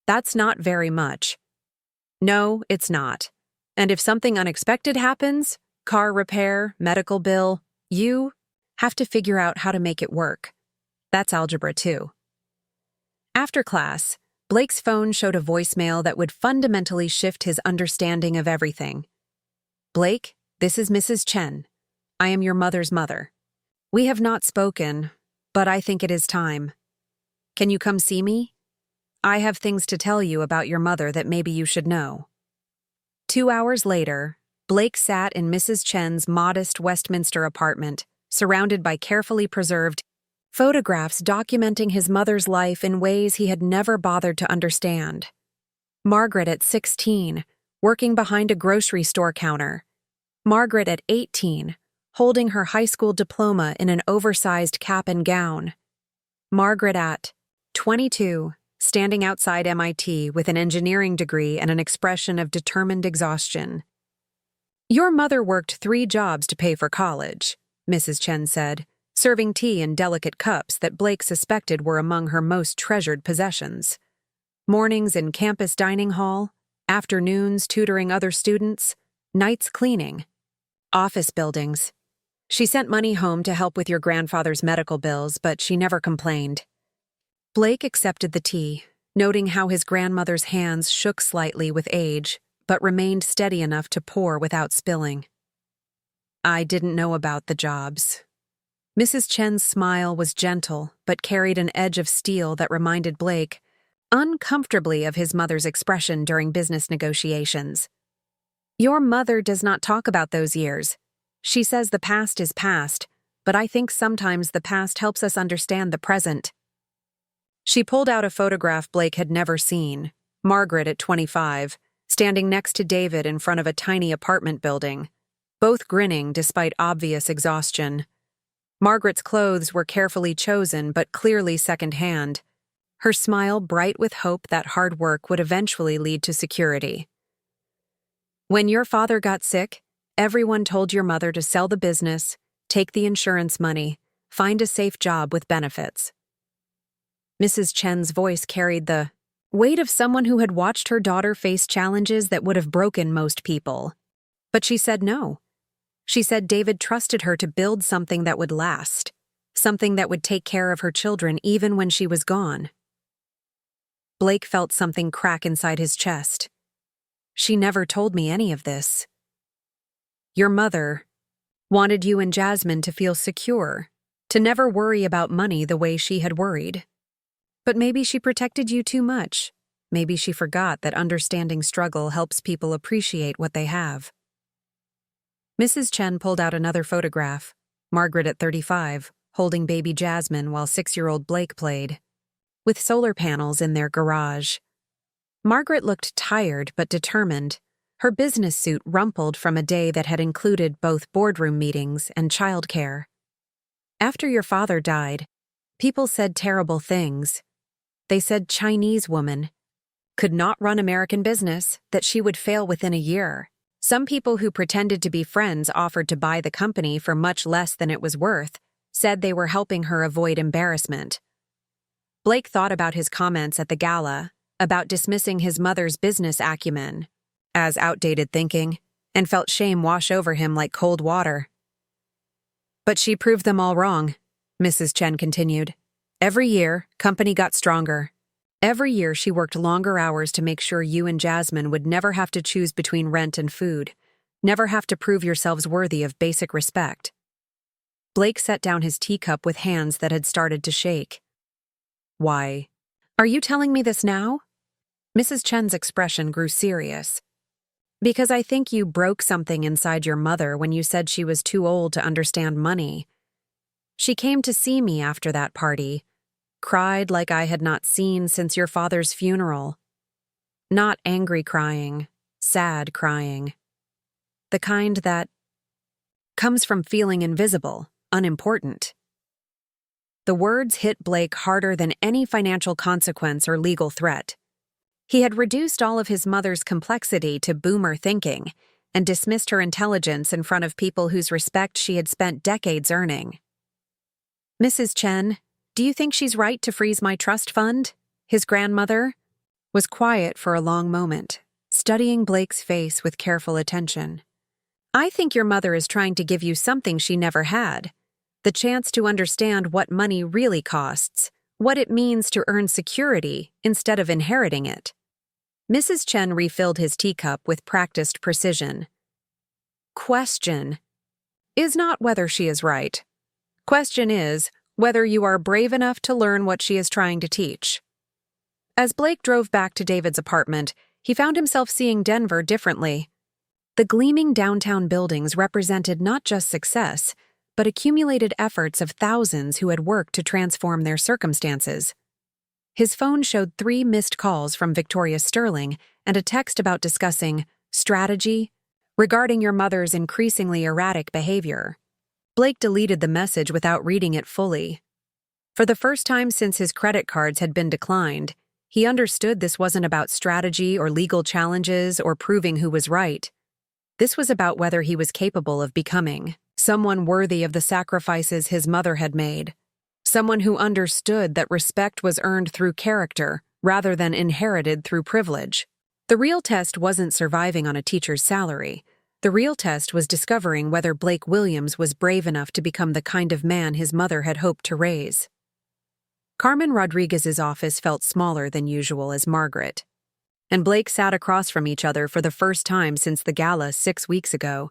"That's not very much." "No, it's not. And if something unexpected happens, car repair, medical bill, you have to figure out how to make it work. That's algebra too." After class, Blake's phone showed a voicemail that would fundamentally shift his understanding of everything. "Blake, this is Mrs. Chen. I am your mother's mother. We have not spoken, but I think it is time. Can you come see me? I have things to tell you about your mother that maybe you should know." 2 hours later, Blake sat in Mrs. Chen's modest Westminster apartment, surrounded by carefully preserved photographs documenting his mother's life in ways he had never bothered to understand. Margaret at 16, working behind a grocery store counter. Margaret at 18, holding her high school diploma in an oversized cap and gown. Margaret at 22, standing outside MIT with an engineering degree and an expression of determined exhaustion. "Your mother worked 3 jobs to pay for college," Mrs. Chen said, serving tea in delicate cups that Blake suspected were among her most treasured possessions. Mornings in campus dining hall, afternoons tutoring other students, nights cleaning. Office buildings. She sent money home to help with your grandfather's medical bills, but she never complained. Blake accepted the tea, noting how his grandmother's hands shook slightly with age, but remained steady enough to pour without spilling. "I didn't know about the jobs." Mrs. Chen's smile was gentle, but carried an edge of steel that reminded Blake uncomfortably of his mother's expression during business negotiations. "Your mother does not talk about those years. She says the past is past, but I think sometimes the past helps us understand the present." She pulled out a photograph Blake had never seen, Margaret at 25, standing next to David in front of a tiny apartment building, both grinning despite obvious exhaustion. Margaret's clothes were carefully chosen but clearly second-hand, her smile bright with hope that hard work would eventually lead to security. "When your father got sick, everyone told your mother to sell the business, take the insurance money, find a safe job with benefits." Mrs. Chen's voice carried the weight of someone who had watched her daughter face challenges that would have broken most people. But she said no. She said David trusted her to build something that would last, something that would take care of her children even when she was gone. Blake felt something crack inside his chest. "She never told me any of this." "Your mother wanted you and Jasmine to feel secure, to never worry about money the way she had worried. But maybe she protected you too much. Maybe she forgot that understanding struggle helps people appreciate what they have." Mrs. Chen pulled out another photograph, Margaret at 35, holding baby Jasmine while 6-year-old Blake played, with solar panels in their garage. Margaret looked tired but determined, her business suit rumpled from a day that had included both boardroom meetings and childcare. "After your father died, people said terrible things. They said Chinese woman could not run American business, that she would fail within a year. Some people who pretended to be friends offered to buy the company for much less than it was worth, said they were helping her avoid embarrassment." Blake thought about his comments at the gala, about dismissing his mother's business acumen as outdated thinking, and felt shame wash over him like cold water. "But she proved them all wrong," Mrs. Chen continued. "Every year, company got stronger. Every year she worked longer hours to make sure you and Jasmine would never have to choose between rent and food, never have to prove yourselves worthy of basic respect." Blake set down his teacup with hands that had started to shake. "Why? Are you telling me this now?" Mrs. Chen's expression grew serious. "Because I think you broke something inside your mother when you said she was too old to understand money. She came to see me after that party, cried like I had not seen since your father's funeral. Not angry crying, sad crying. The kind that comes from feeling invisible, unimportant." The words hit Blake harder than any financial consequence or legal threat. He had reduced all of his mother's complexity to boomer thinking and dismissed her intelligence in front of people whose respect she had spent decades earning. "Mrs. Chen, do you think she's right to freeze my trust fund?" His grandmother was quiet for a long moment, studying Blake's face with careful attention. "I think your mother is trying to give you something she never had, the chance to understand what money really costs, what it means to earn security instead of inheriting it. Mrs. Chen refilled his teacup with practiced precision. Question is not whether she is right. Question is whether you are brave enough to learn what she is trying to teach. As Blake drove back to David's apartment, he found himself seeing Denver differently. The gleaming downtown buildings represented not just success, but accumulated efforts of thousands who had worked to transform their circumstances. His phone showed 3 missed calls from Victoria Sterling and a text about discussing strategy regarding your mother's increasingly erratic behavior. Blake deleted the message without reading it fully. For the first time since his credit cards had been declined, he understood this wasn't about strategy or legal challenges or proving who was right. This was about whether he was capable of becoming someone worthy of the sacrifices his mother had made, someone who understood that respect was earned through character rather than inherited through privilege. The real test wasn't surviving on a teacher's salary. The real test was discovering whether Blake Williams was brave enough to become the kind of man his mother had hoped to raise. Carmen Rodriguez's office felt smaller than usual as Margaret and Blake sat across from each other for the first time since the gala 6 weeks ago.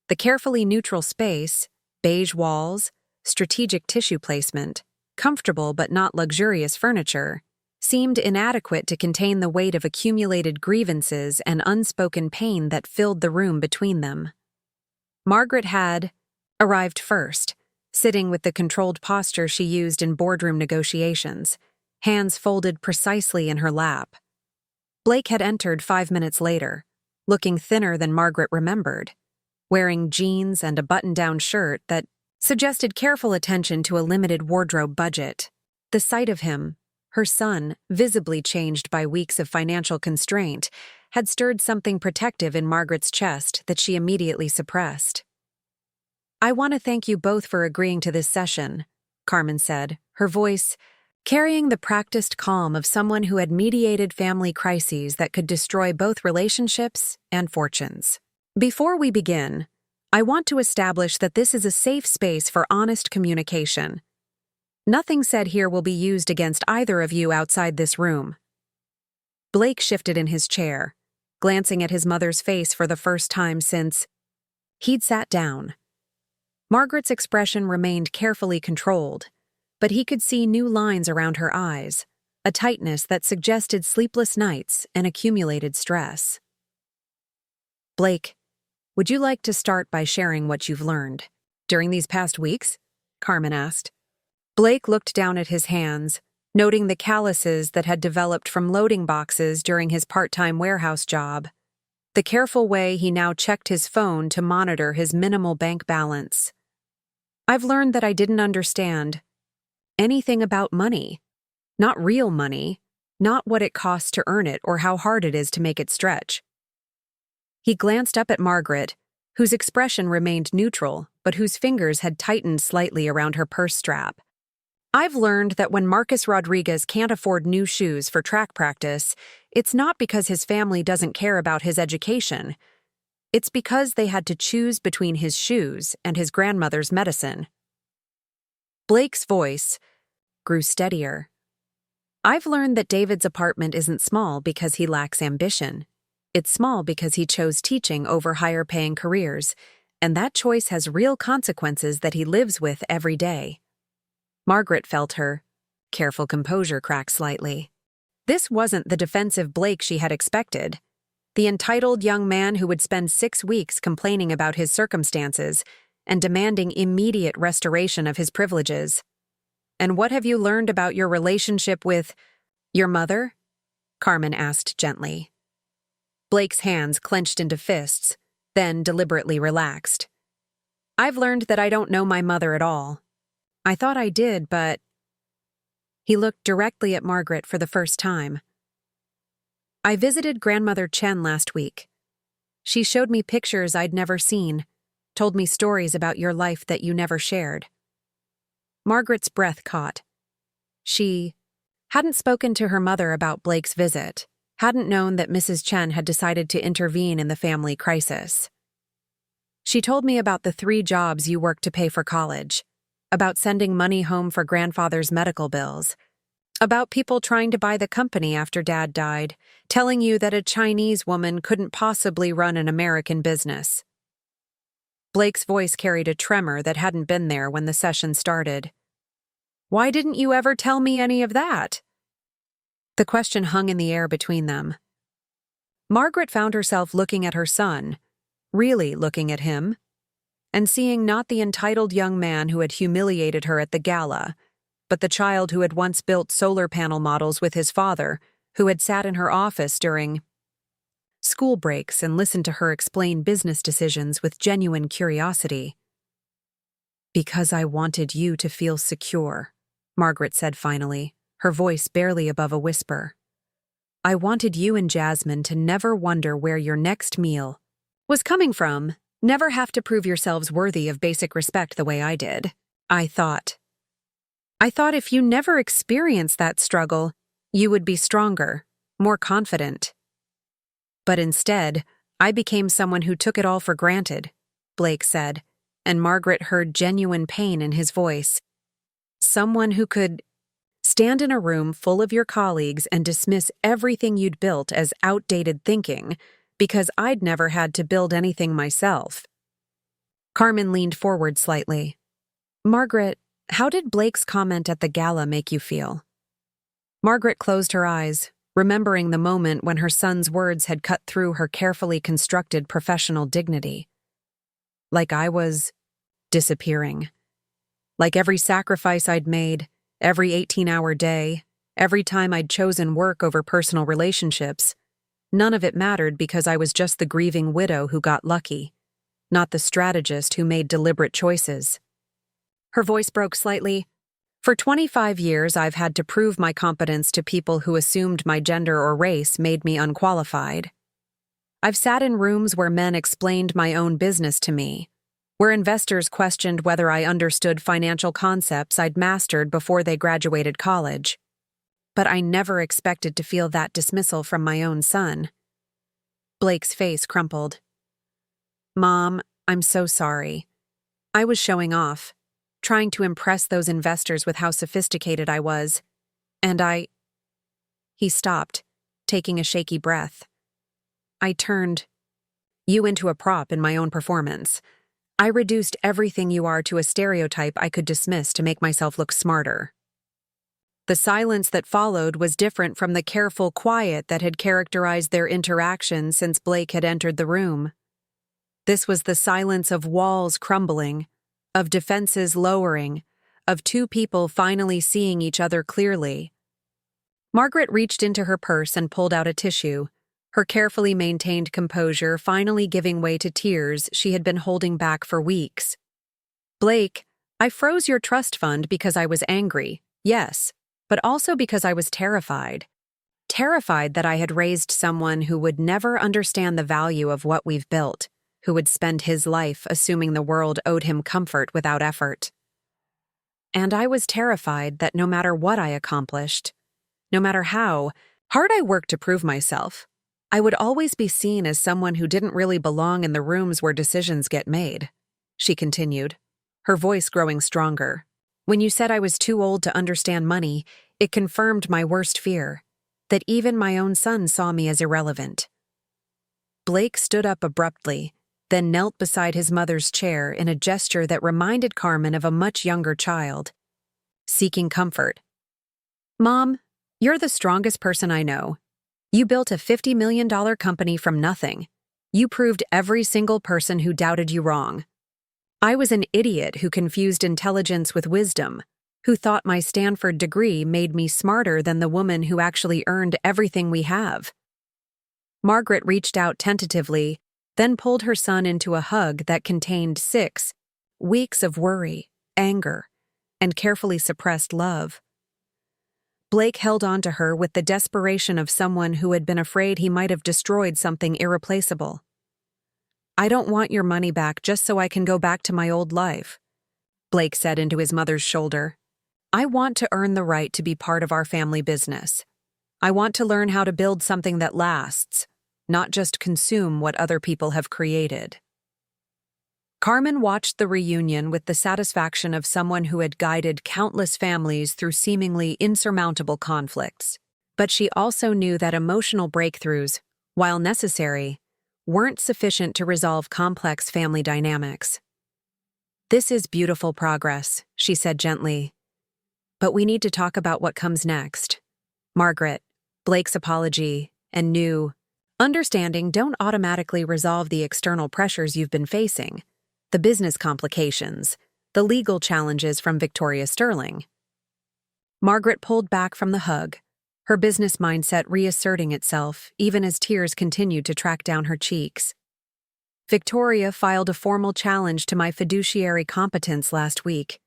The carefully neutral space, beige walls, strategic tissue placement, comfortable but not luxurious furniture, seemed inadequate to contain the weight of accumulated grievances and unspoken pain that filled the room between them. Margaret had arrived first, sitting with the controlled posture she used in boardroom negotiations, hands folded precisely in her lap. Blake had entered 5 minutes later, looking thinner than Margaret remembered, wearing jeans and a button-down shirt that suggested careful attention to a limited wardrobe budget. The sight of him, her son, visibly changed by weeks of financial constraint, had stirred something protective in Margaret's chest that she immediately suppressed. "I want to thank you both for agreeing to this session," Carmen said, her voice carrying the practiced calm of someone who had mediated family crises that could destroy both relationships and fortunes. "Before we begin, I want to establish that this is a safe space for honest communication. Nothing said here will be used against either of you outside this room." Blake shifted in his chair, glancing at his mother's face for the first time since he'd sat down. Margaret's expression remained carefully controlled, but he could see new lines around her eyes, a tightness that suggested sleepless nights and accumulated stress. "Blake, would you like to start by sharing what you've learned during these past weeks?" Carmen asked. Blake looked down at his hands, noting the calluses that had developed from loading boxes during his part-time warehouse job, the careful way he now checked his phone to monitor his minimal bank balance. "I've learned that I didn't understand anything about money. Not real money, not what it costs to earn it or how hard it is to make it stretch." He glanced up at Margaret, whose expression remained neutral, but whose fingers had tightened slightly around her purse strap. "I've learned that when Marcus Rodriguez can't afford new shoes for track practice, it's not because his family doesn't care about his education. It's because they had to choose between his shoes and his grandmother's medicine." Blake's voice grew steadier. "I've learned that David's apartment isn't small because he lacks ambition. It's small because he chose teaching over higher-paying careers, and that choice has real consequences that he lives with every day." Margaret felt her careful composure crack slightly. This wasn't the defensive Blake she had expected. The entitled young man who would spend 6 weeks complaining about his circumstances and demanding immediate restoration of his privileges. "And what have you learned about your relationship with your mother?" Carmen asked gently. Blake's hands clenched into fists, then deliberately relaxed. "I've learned that I don't know my mother at all. I thought I did, but..." He looked directly at Margaret for the first time. "I visited Grandmother Chen last week. She showed me pictures I'd never seen, told me stories about your life that you never shared." Margaret's breath caught. She hadn't spoken to her mother about Blake's visit, hadn't known that Mrs. Chen had decided to intervene in the family crisis. "She told me about the 3 jobs you worked to pay for college, about sending money home for grandfather's medical bills, About people trying to buy the company after Dad died, telling you that a Chinese woman couldn't possibly run an American business. Blake's voice carried a tremor that hadn't been there when the session started. Why didn't you ever tell me any of that? The question hung in the air between them. Margaret found herself looking at her son, really looking at him, and seeing not the entitled young man who had humiliated her at the gala, but the child who had once built solar panel models with his father, who had sat in her office during school breaks and listened to her explain business decisions with genuine curiosity. Because I wanted you to feel secure, Margaret said finally, her voice barely above a whisper. I wanted you and Jasmine to never wonder where your next meal was coming from, never have to prove yourselves worthy of basic respect the way I did. I thought if you never experienced that struggle, you would be stronger, more confident. But instead, I became someone who took it all for granted, Blake said, and Margaret heard genuine pain in his voice. Someone who could stand in a room full of your colleagues and dismiss everything you'd built as outdated thinking because I'd never had to build anything myself. Carmen leaned forward slightly. Margaret, how did Blake's comment at the gala make you feel? Margaret closed her eyes, remembering the moment when her son's words had cut through her carefully constructed professional dignity. Like I was disappearing. Like every sacrifice I'd made, every 18-hour day, every time I'd chosen work over personal relationships, none of it mattered because I was just the grieving widow who got lucky, not the strategist who made deliberate choices. Her voice broke slightly. For 25 years, I've had to prove my competence to people who assumed my gender or race made me unqualified. I've sat in rooms where men explained my own business to me, where investors questioned whether I understood financial concepts I'd mastered before they graduated college. But I never expected to feel that dismissal from my own son. Blake's face crumpled. Mom, I'm so sorry. I was showing off, trying to impress those investors with how sophisticated I was, and He stopped, taking a shaky breath. I turned you into a prop in my own performance. I reduced everything you are to a stereotype I could dismiss to make myself look smarter. The silence that followed was different from the careful quiet that had characterized their interaction since Blake had entered the room. This was the silence of walls crumbling, of defenses lowering, of two people finally seeing each other clearly. Margaret reached into her purse and pulled out a tissue, her carefully maintained composure finally giving way to tears she had been holding back for weeks. Blake, I froze your trust fund because I was angry, yes, but also because I was terrified. Terrified that I had raised someone who would never understand the value of what we've built, who would spend his life assuming the world owed him comfort without effort. And I was terrified that no matter what I accomplished, no matter how hard I worked to prove myself, I would always be seen as someone who didn't really belong in the rooms where decisions get made, she continued, her voice growing stronger. When you said I was too old to understand money, it confirmed my worst fear, that even my own son saw me as irrelevant. Blake stood up abruptly, then knelt beside his mother's chair in a gesture that reminded Carmen of a much younger child, seeking comfort. Mom, you're the strongest person I know. You built a $50 million company from nothing. You proved every single person who doubted you wrong. I was an idiot who confused intelligence with wisdom, who thought my Stanford degree made me smarter than the woman who actually earned everything we have. Margaret reached out tentatively, then pulled her son into a hug that contained 6 weeks of worry, anger, and carefully suppressed love. Blake held on to her with the desperation of someone who had been afraid he might have destroyed something irreplaceable. I don't want your money back just so I can go back to my old life, Blake said into his mother's shoulder. I want to earn the right to be part of our family business. I want to learn how to build something that lasts, not just consume what other people have created. Carmen watched the reunion with the satisfaction of someone who had guided countless families through seemingly insurmountable conflicts. But she also knew that emotional breakthroughs, while necessary, weren't sufficient to resolve complex family dynamics. "This is beautiful progress," she said gently. "But we need to talk about what comes next. Margaret, Blake's apology, and new understanding don't automatically resolve the external pressures you've been facing, the business complications, the legal challenges from Victoria Sterling." Margaret pulled back from the hug, her business mindset reasserting itself even as tears continued to track down her cheeks. "Victoria filed a formal challenge to my fiduciary competence last week.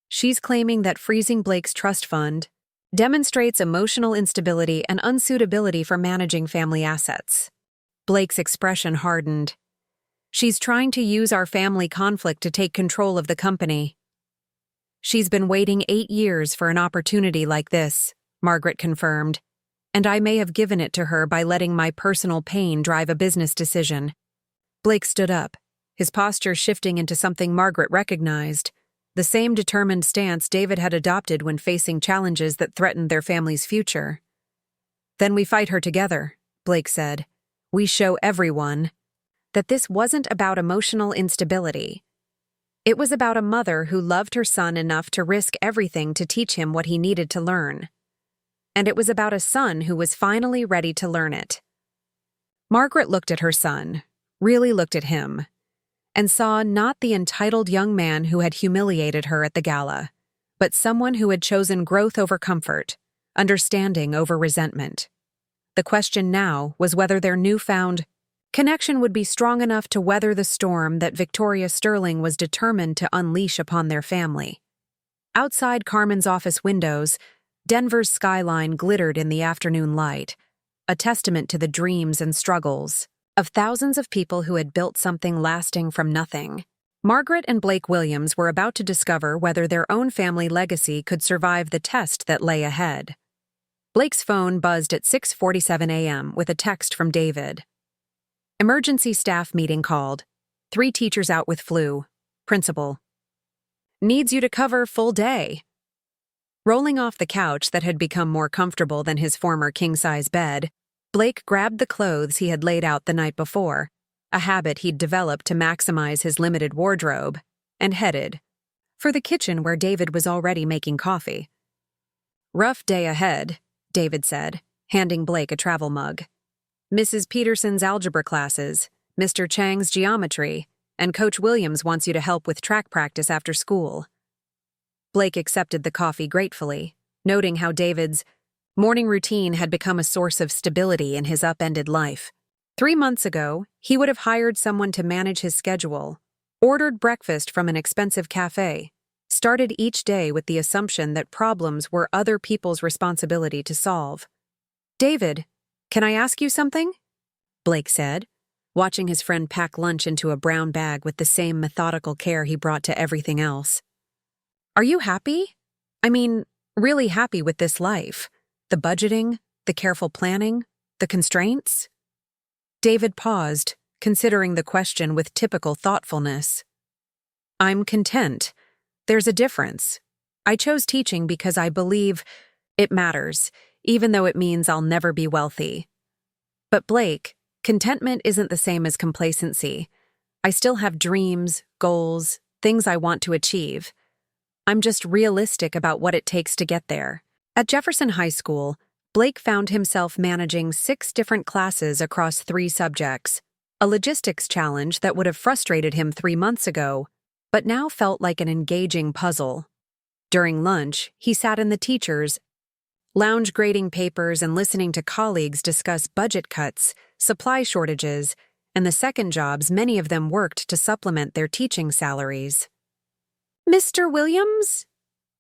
She's claiming that freezing Blake's trust fund demonstrates emotional instability and unsuitability for managing family assets." Blake's expression hardened. "She's trying to use our family conflict to take control of the company." "She's been waiting 8 years for an opportunity like this," Margaret confirmed, "and I may have given it to her by letting my personal pain drive a business decision." Blake stood up, his posture shifting into something Margaret recognized, the same determined stance David had adopted when facing challenges that threatened their family's future. "Then we fight her together," Blake said. "We show everyone that this wasn't about emotional instability. It was about a mother who loved her son enough to risk everything to teach him what he needed to learn. And it was about a son who was finally ready to learn it." Margaret looked at her son, really looked at him, and saw not the entitled young man who had humiliated her at the gala, but someone who had chosen growth over comfort, understanding over resentment. The question now was whether their newfound connection would be strong enough to weather the storm that Victoria Sterling was determined to unleash upon their family. Outside Carmen's office windows, Denver's skyline glittered in the afternoon light, a testament to the dreams and struggles of thousands of people who had built something lasting from nothing. Margaret and Blake Williams were about to discover whether their own family legacy could survive the test that lay ahead. Blake's phone buzzed at 6:47 a.m. with a text from David. "Emergency staff meeting called. 3 teachers out with flu. Principal. Needs you to cover full day." Rolling off the couch that had become more comfortable than his former king-size bed, Blake grabbed the clothes he had laid out the night before, a habit he'd developed to maximize his limited wardrobe, and headed for the kitchen where David was already making coffee. "Rough day ahead," David said, handing Blake a travel mug. "Mrs. Peterson's algebra classes, Mr. Chang's geometry, and Coach Williams wants you to help with track practice after school." Blake accepted the coffee gratefully, noting how David's morning routine had become a source of stability in his upended life. 3 months ago, he would have hired someone to manage his schedule, ordered breakfast from an expensive cafe, started each day with the assumption that problems were other people's responsibility to solve. "David, can I ask you something?" Blake said, watching his friend pack lunch into a brown bag with the same methodical care he brought to everything else. "Are you happy? I mean, really happy with this life? The budgeting, the careful planning, the constraints?" David paused, considering the question with typical thoughtfulness. "I'm content. There's a difference. I chose teaching because I believe it matters, even though it means I'll never be wealthy. But Blake, contentment isn't the same as complacency. I still have dreams, goals, things I want to achieve. I'm just realistic about what it takes to get there." At Jefferson High School, Blake found himself managing 6 different classes across 3 subjects, a logistics challenge that would have frustrated him 3 months ago, but now felt like an engaging puzzle. During lunch, he sat in the teachers' lounge grading papers and listening to colleagues discuss budget cuts, supply shortages, and the second jobs many of them worked to supplement their teaching salaries. "Mr. Williams?"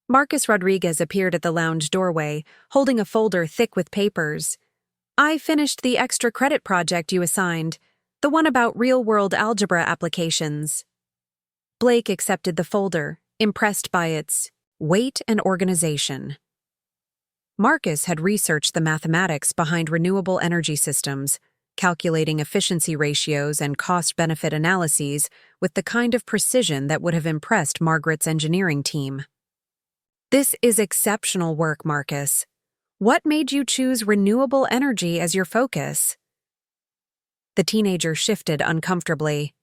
Marcus Rodriguez appeared at the lounge doorway, holding a folder thick with papers. "I finished the extra credit project you assigned, the one about real-world algebra applications." Blake accepted the folder, impressed by its weight and organization. Marcus had researched the mathematics behind renewable energy systems, calculating efficiency ratios and cost-benefit analyses with the kind of precision that would have impressed Margaret's engineering team. "This is exceptional work, Marcus. What made you choose renewable energy as your focus?" The teenager shifted uncomfortably.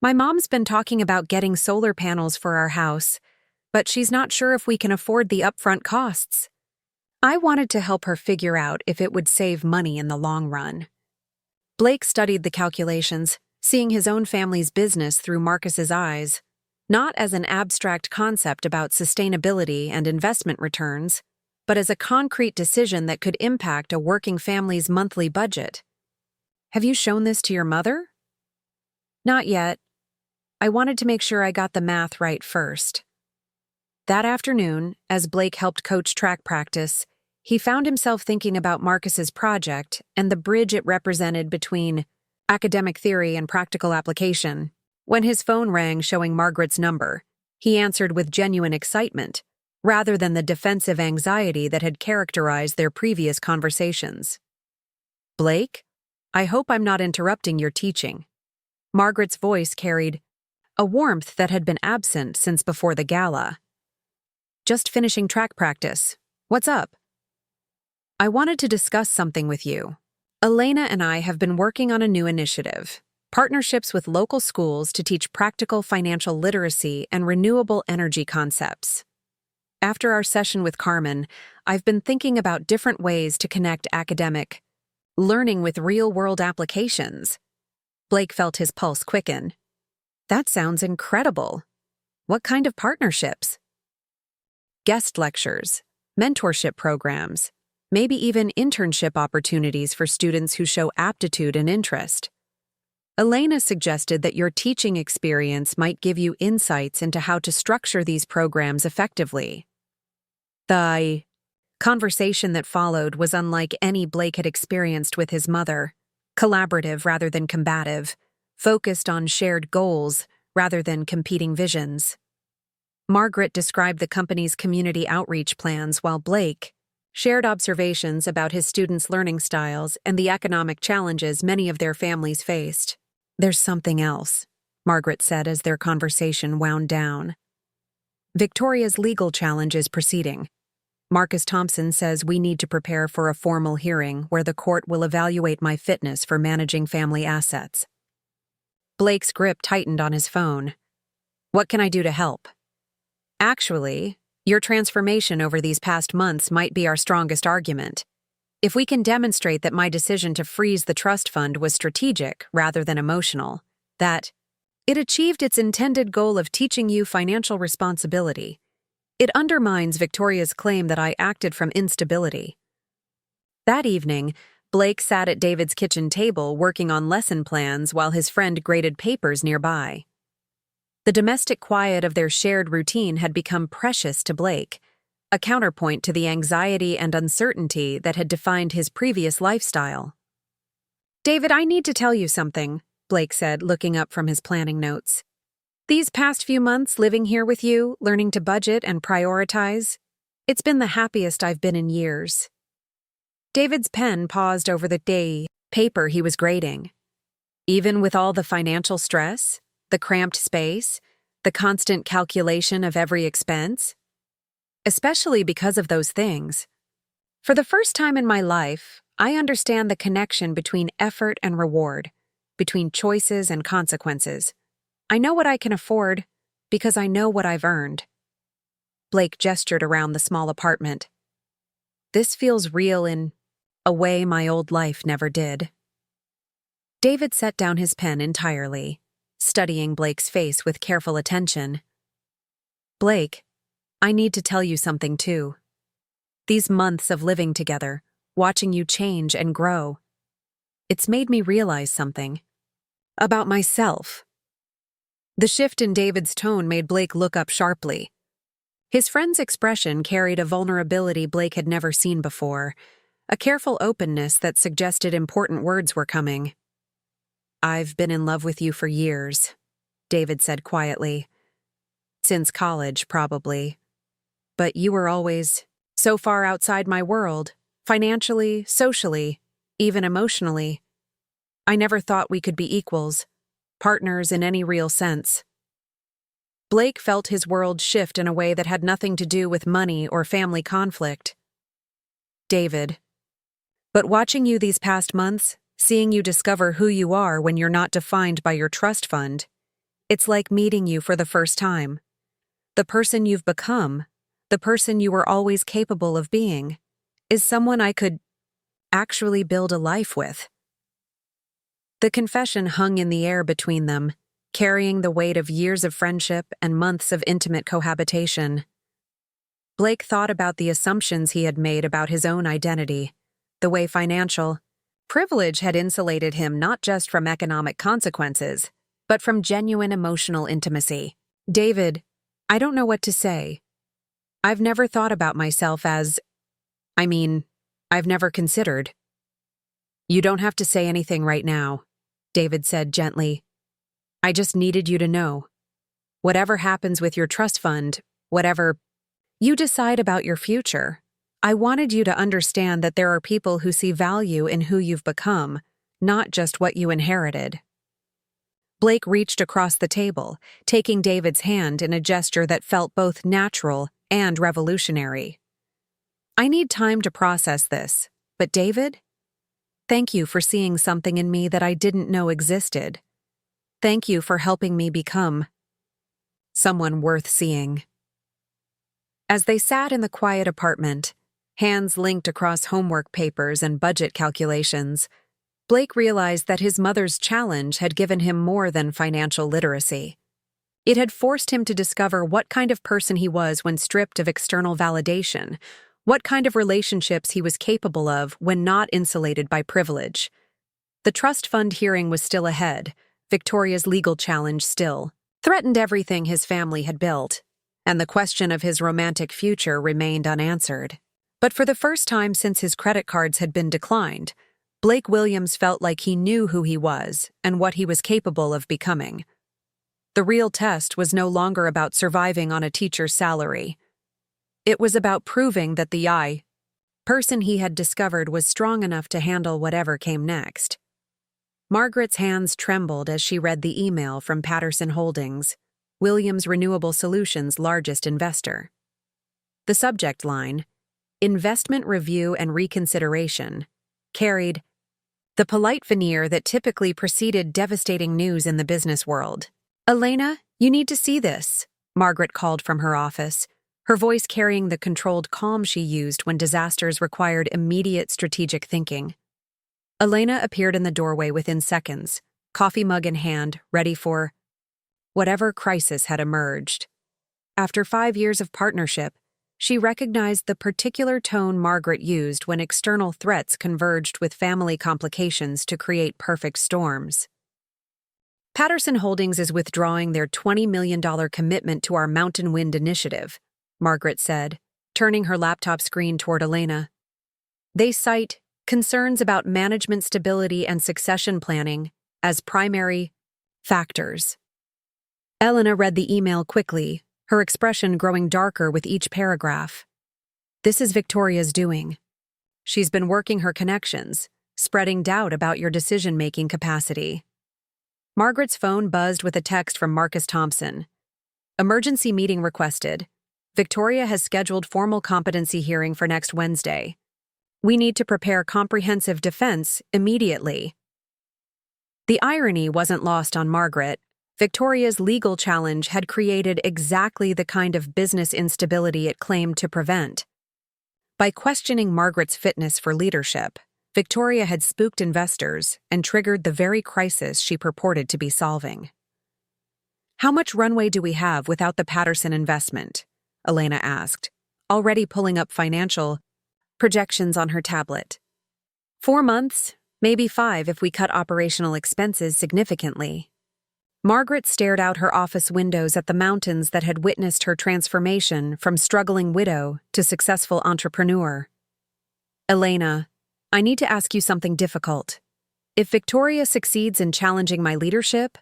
"My mom's been talking about getting solar panels for our house, but she's not sure if we can afford the upfront costs. I wanted to help her figure out if it would save money in the long run." Blake studied the calculations, seeing his own family's business through Marcus's eyes, not as an abstract concept about sustainability and investment returns, but as a concrete decision that could impact a working family's monthly budget. "Have you shown this to your mother?" "Not yet. I wanted to make sure I got the math right first." That afternoon, as Blake helped coach track practice, he found himself thinking about Marcus's project and the bridge it represented between academic theory and practical application. When his phone rang showing Margaret's number, he answered with genuine excitement, rather than the defensive anxiety that had characterized their previous conversations. "Blake, I hope I'm not interrupting your teaching." Margaret's voice carried a warmth that had been absent since before the gala. "Just finishing track practice. What's up?" "I wanted to discuss something with you. Elena and I have been working on a new initiative, partnerships with local schools to teach practical financial literacy and renewable energy concepts. After our session with Carmen, I've been thinking about different ways to connect academic learning with real-world applications." Blake felt his pulse quicken. "That sounds incredible. What kind of partnerships?" "Guest lectures, mentorship programs, maybe even internship opportunities for students who show aptitude and interest. Elena suggested that your teaching experience might give you insights into how to structure these programs effectively." The conversation that followed was unlike any Blake had experienced with his mother, collaborative rather than combative, focused on shared goals rather than competing visions. Margaret described the company's community outreach plans while Blake shared observations about his students' learning styles and the economic challenges many of their families faced. "There's something else," Margaret said as their conversation wound down. "Victoria's legal challenge is proceeding. Marcus Thompson says we need to prepare for a formal hearing where the court will evaluate my fitness for managing family assets." Blake's grip tightened on his phone. "What can I do to help?" "Actually, your transformation over these past months might be our strongest argument. If we can demonstrate that my decision to freeze the trust fund was strategic rather than emotional, that it achieved its intended goal of teaching you financial responsibility, it undermines Victoria's claim that I acted from instability." That evening, Blake sat at David's kitchen table working on lesson plans while his friend graded papers nearby. The domestic quiet of their shared routine had become precious to Blake, a counterpoint to the anxiety and uncertainty that had defined his previous lifestyle. "David, I need to tell you something," Blake said, looking up from his planning notes. "These past few months living here with you, learning to budget and prioritize, it's been the happiest I've been in years." David's pen paused over the paper he was grading. "Even with all the financial stress, the cramped space, the constant calculation of every expense?" "Especially because of those things. For the first time in my life, I understand the connection between effort and reward, between choices and consequences. I know what I can afford because I know what I've earned." Blake gestured around the small apartment. "This feels real in a way my old life never did." David set down his pen entirely, studying Blake's face with careful attention. "Blake, I need to tell you something too. These months of living together, watching you change and grow, it's made me realize something. About myself." The shift in David's tone made Blake look up sharply. His friend's expression carried a vulnerability Blake had never seen before, a careful openness that suggested important words were coming. "I've been in love with you for years," David said quietly. "Since college, probably. But you were always so far outside my world, financially, socially, even emotionally. I never thought we could be equals, partners in any real sense. Blake felt his world shift in a way that had nothing to do with money or family conflict. David. But watching you these past months, seeing you discover who you are when you're not defined by your trust fund, it's like meeting you for the first time. The person you've become, the person you were always capable of being, is someone I could actually build a life with. The confession hung in the air between them, carrying the weight of years of friendship and months of intimate cohabitation. Blake thought about the assumptions he had made about his own identity, the way financial privilege had insulated him not just from economic consequences, but from genuine emotional intimacy. David, I don't know what to say. I've never thought about myself as... I've never considered. You don't have to say anything right now, David said gently. I just needed you to know. Whatever happens with your trust fund, whatever you decide about your future, I wanted you to understand that there are people who see value in who you've become, not just what you inherited. Blake reached across the table, taking David's hand in a gesture that felt both natural and revolutionary. I need time to process this, but David, thank you for seeing something in me that I didn't know existed. Thank you for helping me become someone worth seeing. As they sat in the quiet apartment, hands linked across homework papers and budget calculations, Blake realized that his mother's challenge had given him more than financial literacy. It had forced him to discover what kind of person he was when stripped of external validation, what kind of relationships he was capable of when not insulated by privilege. The trust fund hearing was still ahead, Victoria's legal challenge still threatened everything his family had built, and the question of his romantic future remained unanswered. But for the first time since his credit cards had been declined, Blake Williams felt like he knew who he was and what he was capable of becoming. The real test was no longer about surviving on a teacher's salary. It was about proving that the person he had discovered was strong enough to handle whatever came next. Margaret's hands trembled as she read the email from Patterson Holdings, Williams Renewable Solutions' largest investor. The subject line, Investment Review and Reconsideration, carried the polite veneer that typically preceded devastating news in the business world. Elena, you need to see this, Margaret called from her office, her voice carrying the controlled calm she used when disasters required immediate strategic thinking. Elena appeared in the doorway within seconds, coffee mug in hand, ready for whatever crisis had emerged. After 5 years of partnership, she recognized the particular tone Margaret used when external threats converged with family complications to create perfect storms. Patterson Holdings is withdrawing their $20 million commitment to our Mountain Wind initiative, Margaret said, turning her laptop screen toward Elena. They cite concerns about management stability and succession planning as primary factors. Elena read the email quickly, her expression growing darker with each paragraph. This is Victoria's doing. She's been working her connections, spreading doubt about your decision-making capacity. Margaret's phone buzzed with a text from Marcus Thompson. Emergency meeting requested. Victoria has scheduled formal competency hearing for next Wednesday. We need to prepare comprehensive defense immediately. The irony wasn't lost on Margaret. Victoria's legal challenge had created exactly the kind of business instability it claimed to prevent. By questioning Margaret's fitness for leadership, Victoria had spooked investors and triggered the very crisis she purported to be solving. How much runway do we have without the Patterson investment? Elena asked, already pulling up financial projections on her tablet. 4 months, maybe 5 if we cut operational expenses significantly. Margaret stared out her office windows at the mountains that had witnessed her transformation from struggling widow to successful entrepreneur. Elena, I need to ask you something difficult. If Victoria succeeds in challenging my leadership,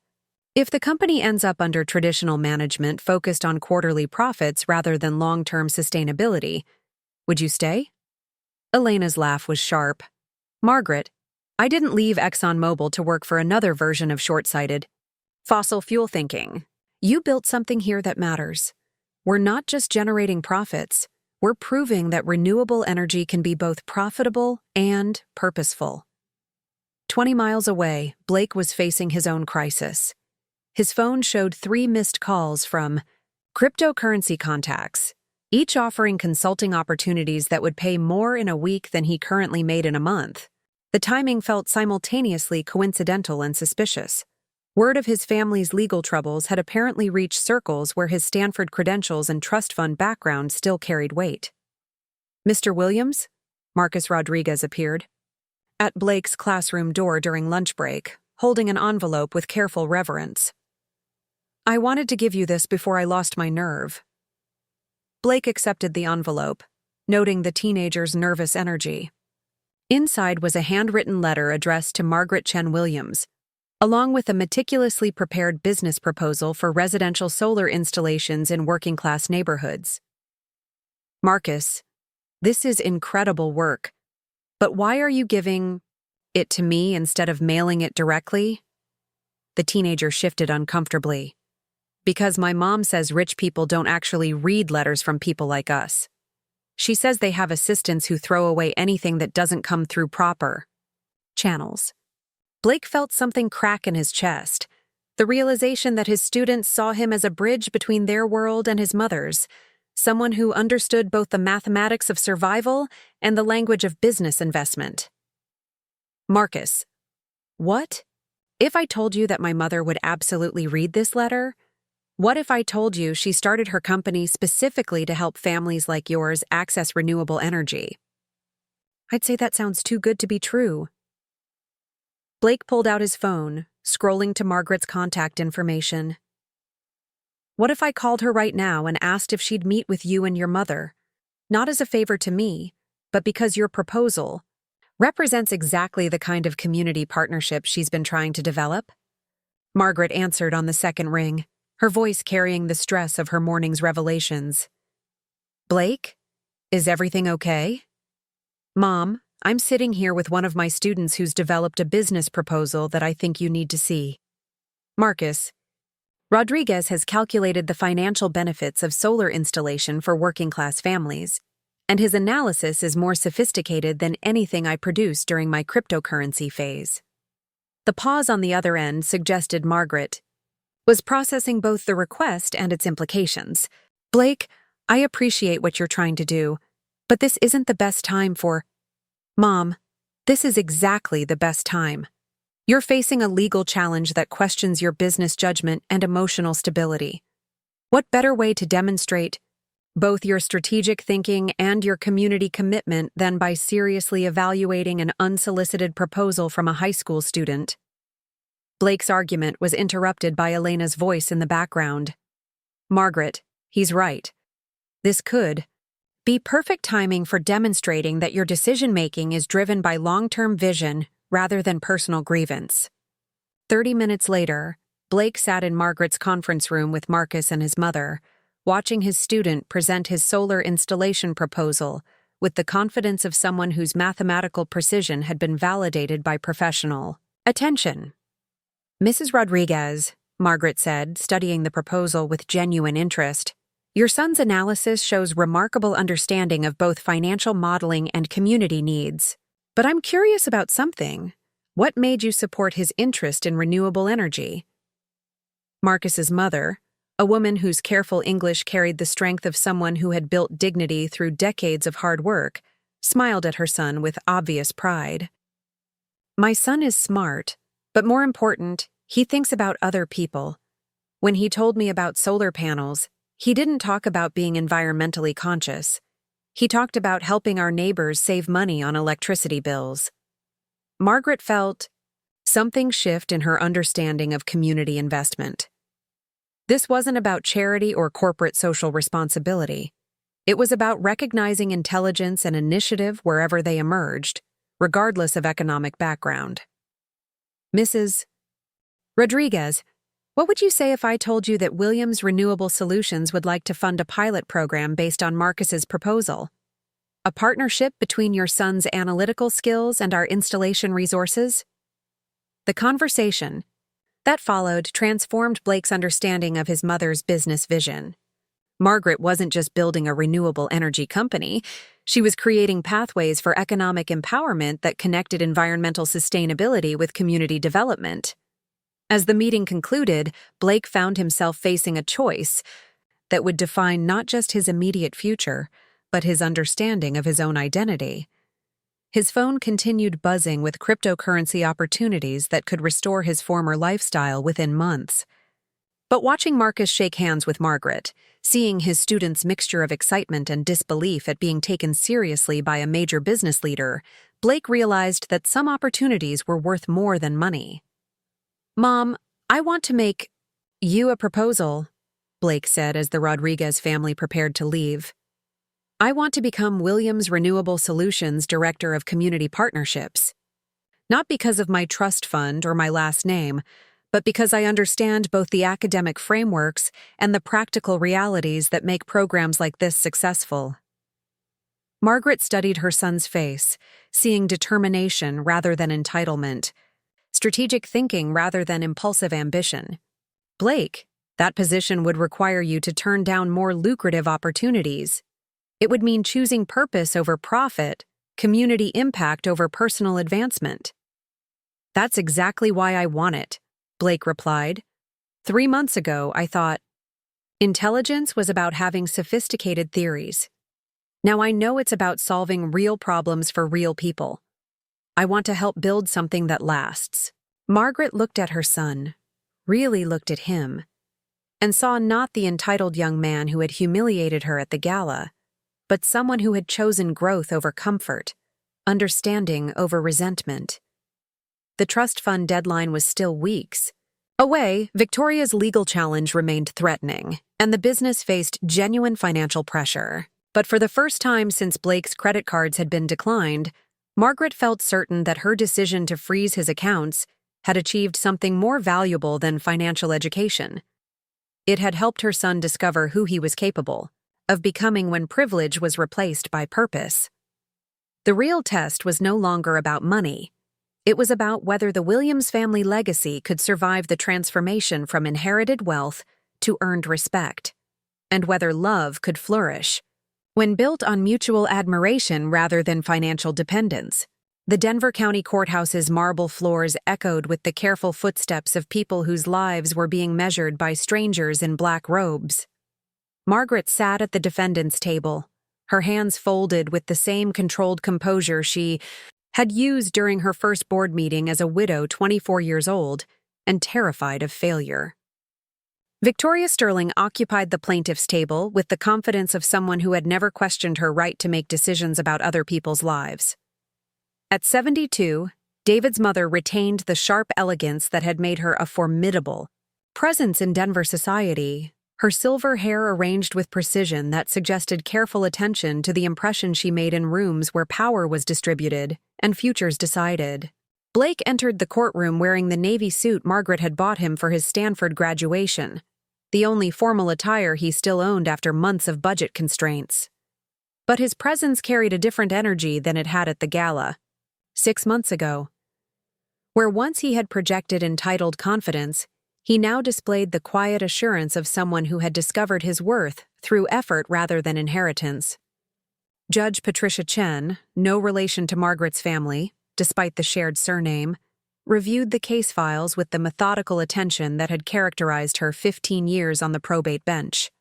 if the company ends up under traditional management focused on quarterly profits rather than long-term sustainability, would you stay? Elena's laugh was sharp. Margaret, I didn't leave ExxonMobil to work for another version of short-sighted, fossil fuel thinking. You built something here that matters. We're not just generating profits, we're proving that renewable energy can be both profitable and purposeful. 20 miles away, Blake was facing his own crisis. His phone showed 3 missed calls from cryptocurrency contacts, each offering consulting opportunities that would pay more in a week than he currently made in a month. The timing felt simultaneously coincidental and suspicious. Word of his family's legal troubles had apparently reached circles where his Stanford credentials and trust fund background still carried weight. "Mr. Williams?" Marcus Rodriguez appeared at Blake's classroom door during lunch break, holding an envelope with careful reverence. "I wanted to give you this before I lost my nerve." Blake accepted the envelope, noting the teenager's nervous energy. Inside was a handwritten letter addressed to Margaret Chen-Williams, along with a meticulously prepared business proposal for residential solar installations in working-class neighborhoods. "Marcus, this is incredible work, but why are you giving it to me instead of mailing it directly?" The teenager shifted uncomfortably. "Because my mom says rich people don't actually read letters from people like us. She says they have assistants who throw away anything that doesn't come through proper channels." Blake felt something crack in his chest, the realization that his students saw him as a bridge between their world and his mother's, someone who understood both the mathematics of survival and the language of business investment. "Marcus, what? If I told you that my mother would absolutely read this letter? What if I told you she started her company specifically to help families like yours access renewable energy?" "I'd say that sounds too good to be true." Blake pulled out his phone, scrolling to Margaret's contact information. "What if I called her right now and asked if she'd meet with you and your mother? Not as a favor to me, but because your proposal represents exactly the kind of community partnership she's been trying to develop?" Margaret answered on the second ring, her voice carrying the stress of her morning's revelations. "Blake, is everything okay?" "Mom, I'm sitting here with one of my students who's developed a business proposal that I think you need to see." "Marcus, Rodriguez has calculated the financial benefits of solar installation for working-class families, and his analysis is more sophisticated than anything I produced during my cryptocurrency phase." The pause on the other end suggested Margaret was processing both the request and its implications. "Blake, I appreciate what you're trying to do, but this isn't the best time for—" "Mom, this is exactly the best time. You're facing a legal challenge that questions your business judgment and emotional stability. What better way to demonstrate both your strategic thinking and your community commitment than by seriously evaluating an unsolicited proposal from a high school student?" Blake's argument was interrupted by Elena's voice in the background. "Margaret, he's right. This could be perfect timing for demonstrating that your decision-making is driven by long-term vision rather than personal grievance." 30 minutes later, Blake sat in Margaret's conference room with Marcus and his mother, watching his student present his solar installation proposal with the confidence of someone whose mathematical precision had been validated by professional attention. "Mrs. Rodriguez," Margaret said, studying the proposal with genuine interest, "your son's analysis shows remarkable understanding of both financial modeling and community needs. But I'm curious about something. What made you support his interest in renewable energy?" Marcus's mother, a woman whose careful English carried the strength of someone who had built dignity through decades of hard work, smiled at her son with obvious pride. "My son is smart, but more important, he thinks about other people. When he told me about solar panels, he didn't talk about being environmentally conscious. He talked about helping our neighbors save money on electricity bills." Margaret felt something shift in her understanding of community investment. This wasn't about charity or corporate social responsibility. It was about recognizing intelligence and initiative wherever they emerged, regardless of economic background. "Mrs. Rodriguez, what would you say if I told you that Williams Renewable Solutions would like to fund a pilot program based on Marcus's proposal?" A partnership between your son's analytical skills and our installation resources? The conversation that followed transformed Blake's understanding of his mother's business vision. Margaret wasn't just building a renewable energy company, she was creating pathways for economic empowerment that connected environmental sustainability with community development. As the meeting concluded, Blake found himself facing a choice that would define not just his immediate future, but his understanding of his own identity. His phone continued buzzing with cryptocurrency opportunities that could restore his former lifestyle within months. But watching Marcus shake hands with Margaret, seeing his student's mixture of excitement and disbelief at being taken seriously by a major business leader, Blake realized that some opportunities were worth more than money. "Mom, I want to make you a proposal," Blake said as the Rodriguez family prepared to leave. "I want to become Williams Renewable Solutions Director of Community Partnerships. Not because of my trust fund or my last name, but because I understand both the academic frameworks and the practical realities that make programs like this successful." Margaret studied her son's face, seeing determination rather than entitlement, strategic thinking rather than impulsive ambition. "Blake, that position would require you to turn down more lucrative opportunities. It would mean choosing purpose over profit, community impact over personal advancement." "That's exactly why I want it," Blake replied. 3 months ago, I thought, intelligence was about having sophisticated theories. Now I know it's about solving real problems for real people. I want to help build something that lasts. Margaret looked at her son, really looked at him, and saw not the entitled young man who had humiliated her at the gala, but someone who had chosen growth over comfort, understanding over resentment. The trust fund deadline was still weeks away. Victoria's legal challenge remained threatening, and the business faced genuine financial pressure. But for the first time since Blake's credit cards had been declined, Margaret felt certain that her decision to freeze his accounts had achieved something more valuable than financial education. It had helped her son discover who he was capable of becoming when privilege was replaced by purpose. The real test was no longer about money. It was about whether the Williams family legacy could survive the transformation from inherited wealth to earned respect, and whether love could flourish when built on mutual admiration rather than financial dependence. The Denver County Courthouse's marble floors echoed with the careful footsteps of people whose lives were being measured by strangers in black robes. Margaret sat at the defendant's table, her hands folded with the same controlled composure she had used during her first board meeting as a widow 24 years old and terrified of failure. Victoria Sterling occupied the plaintiff's table with the confidence of someone who had never questioned her right to make decisions about other people's lives. At 72, David's mother retained the sharp elegance that had made her a formidable presence in Denver society, her silver hair arranged with precision that suggested careful attention to the impression she made in rooms where power was distributed and futures decided. Blake entered the courtroom wearing the navy suit Margaret had bought him for his Stanford graduation, the only formal attire he still owned after months of budget constraints. But his presence carried a different energy than it had at the gala 6 months ago. Where once he had projected entitled confidence, he now displayed the quiet assurance of someone who had discovered his worth through effort rather than inheritance. Judge Patricia Chen, no relation to Margaret's family, despite the shared surname, reviewed the case files with the methodical attention that had characterized her 15 years on the probate bench.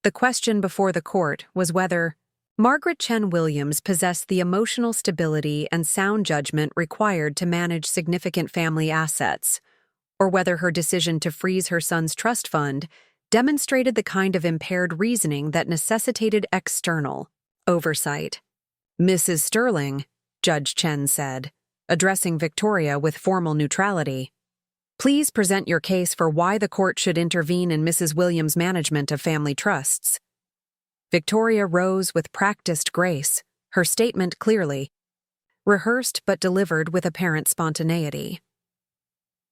The question before the court was whether Margaret Chen-Williams possessed the emotional stability and sound judgment required to manage significant family assets, or whether her decision to freeze her son's trust fund demonstrated the kind of impaired reasoning that necessitated external oversight. "Mrs. Sterling," Judge Chen said, addressing Victoria with formal neutrality, "please present your case for why the court should intervene in Mrs. Williams' management of family trusts." Victoria rose with practiced grace, her statement clearly rehearsed but delivered with apparent spontaneity.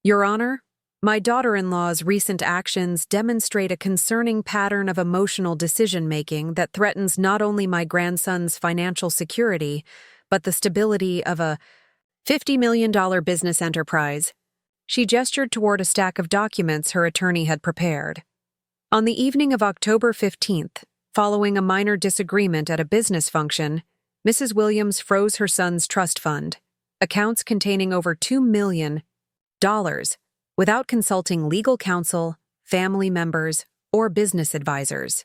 "Your Honor, My daughter-in-law's recent actions demonstrate a concerning pattern of emotional decision-making that threatens not only my grandson's financial security, but the stability of a $50 million business enterprise. She gestured toward a stack of documents her attorney had prepared. On the evening of October 15th, following a minor disagreement at a business function, Mrs. Williams froze her son's trust fund, accounts containing over $2 million, without consulting legal counsel, family members, or business advisors.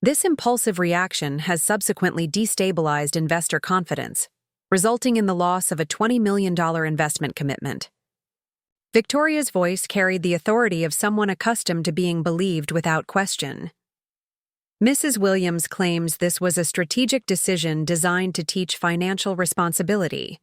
This impulsive reaction has subsequently destabilized investor confidence, resulting in the loss of a $20 million investment commitment. Victoria's voice carried the authority of someone accustomed to being believed without question. Mrs. Williams claims this was a strategic decision designed to teach financial responsibility.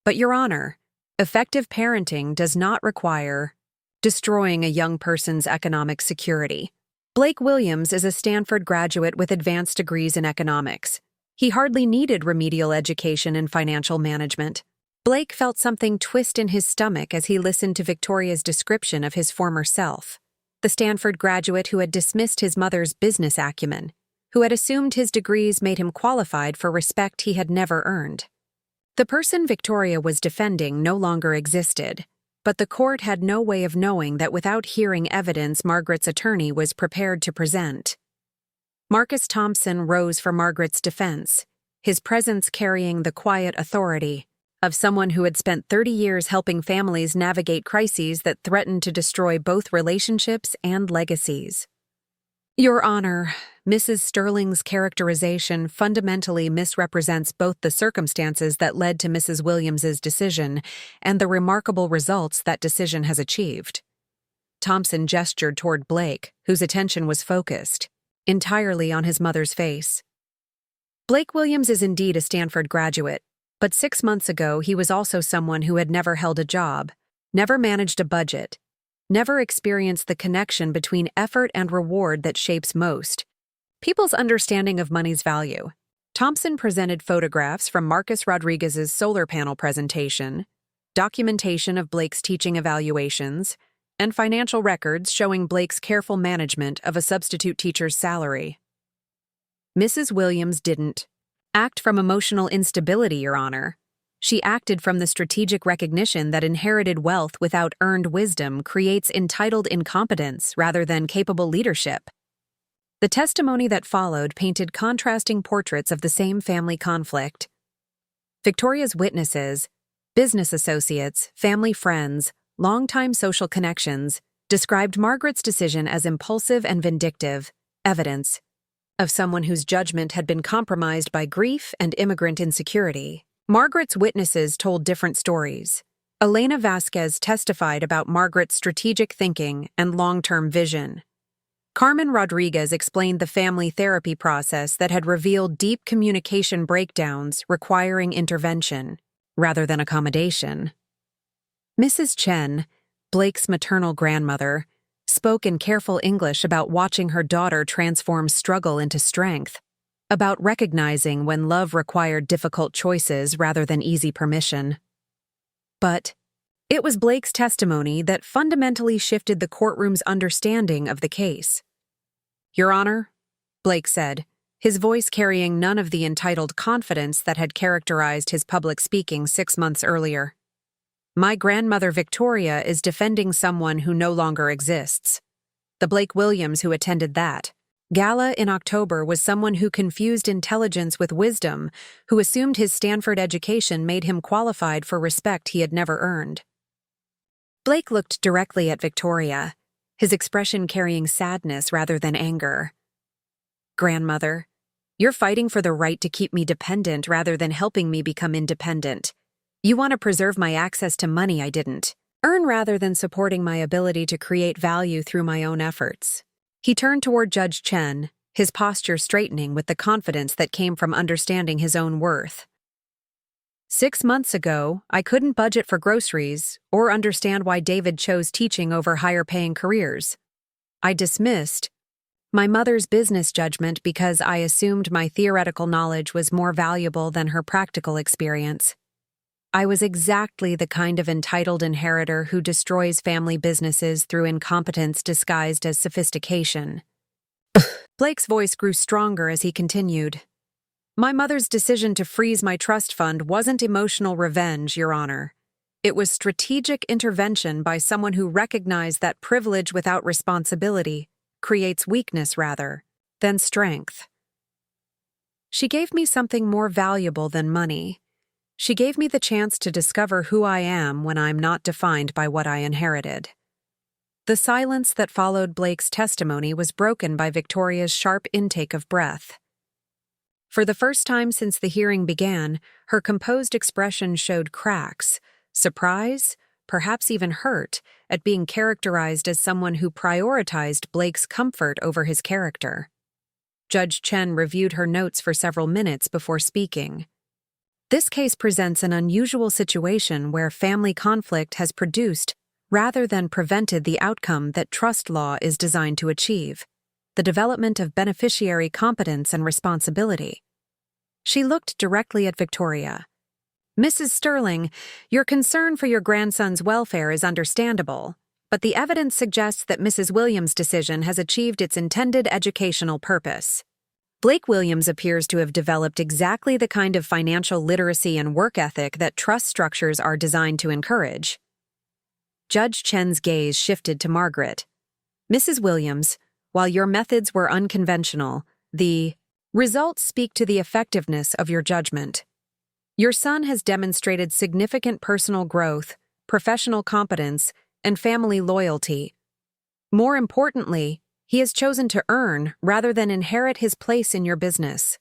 But, Your Honor, effective parenting does not require destroying a young person's economic security. Blake Williams is a Stanford graduate with advanced degrees in economics. He hardly needed remedial education in financial management. Blake felt something twist in his stomach as he listened to Victoria's description of his former self, the Stanford graduate who had dismissed his mother's business acumen, who had assumed his degrees made him qualified for respect he had never earned. The person Victoria was defending no longer existed, but the court had no way of knowing that without hearing evidence Margaret's attorney was prepared to present. Marcus Thompson rose for Margaret's defense, his presence carrying the quiet authority of someone who had spent 30 years helping families navigate crises that threatened to destroy both relationships and legacies. Your Honor, Mrs. Sterling's characterization fundamentally misrepresents both the circumstances that led to Mrs. Williams's decision and the remarkable results that decision has achieved. Thompson gestured toward Blake, whose attention was focused entirely on his mother's face. Blake Williams is indeed a Stanford graduate, but 6 months ago he was also someone who had never held a job, never managed a budget, never experienced the connection between effort and reward that shapes most people's understanding of money's value. Thompson presented photographs from Marcus Rodriguez's solar panel presentation, documentation of Blake's teaching evaluations, and financial records showing Blake's careful management of a substitute teacher's salary. Mrs. Williams didn't act from emotional instability, Your Honor. She acted from the strategic recognition that inherited wealth without earned wisdom creates entitled incompetence rather than capable leadership. The testimony that followed painted contrasting portraits of the same family conflict. Victoria's witnesses, business associates, family friends, longtime social connections, described Margaret's decision as impulsive and vindictive, evidence of someone whose judgment had been compromised by grief and immigrant insecurity. Margaret's witnesses told different stories. Elena Vasquez testified about Margaret's strategic thinking and long-term vision. Carmen Rodriguez explained the family therapy process that had revealed deep communication breakdowns requiring intervention, rather than accommodation. Mrs. Chen, Blake's maternal grandmother, spoke in careful English about watching her daughter transform struggle into strength, about recognizing when love required difficult choices rather than easy permission. But it was Blake's testimony that fundamentally shifted the courtroom's understanding of the case. Your Honor, Blake said, his voice carrying none of the entitled confidence that had characterized his public speaking 6 months earlier. My grandmother Victoria is defending someone who no longer exists. The Blake Williams who attended that gala in October was someone who confused intelligence with wisdom, who assumed his Stanford education made him qualified for respect he had never earned. Blake looked directly at Victoria, his expression carrying sadness rather than anger. Grandmother, you're fighting for the right to keep me dependent rather than helping me become independent. You want to preserve my access to money I didn't earn rather than supporting my ability to create value through my own efforts. He turned toward Judge Chen, his posture straightening with the confidence that came from understanding his own worth. 6 months ago, I couldn't budget for groceries or understand why David chose teaching over higher-paying careers. I dismissed my mother's business judgment because I assumed my theoretical knowledge was more valuable than her practical experience. I was exactly the kind of entitled inheritor who destroys family businesses through incompetence disguised as sophistication. Blake's voice grew stronger as he continued. My mother's decision to freeze my trust fund wasn't emotional revenge, Your Honor. It was strategic intervention by someone who recognized that privilege without responsibility creates weakness rather than strength. She gave me something more valuable than money. She gave me the chance to discover who I am when I'm not defined by what I inherited. The silence that followed Blake's testimony was broken by Victoria's sharp intake of breath. For the first time since the hearing began, her composed expression showed cracks, surprise, perhaps even hurt, at being characterized as someone who prioritized Blake's comfort over his character. Judge Chen reviewed her notes for several minutes before speaking. This case presents an unusual situation where family conflict has produced, rather than prevented, the outcome that trust law is designed to achieve: the development of beneficiary competence and responsibility. She looked directly at Victoria. Mrs. Sterling, your concern for your grandson's welfare is understandable, but the evidence suggests that Mrs. Williams' decision has achieved its intended educational purpose. Blake Williams appears to have developed exactly the kind of financial literacy and work ethic that trust structures are designed to encourage. Judge Chen's gaze shifted to Margaret. Mrs. Williams, while your methods were unconventional, the results speak to the effectiveness of your judgment. Your son has demonstrated significant personal growth, professional competence, and family loyalty. More importantly, he has chosen to earn rather than inherit his place in your business.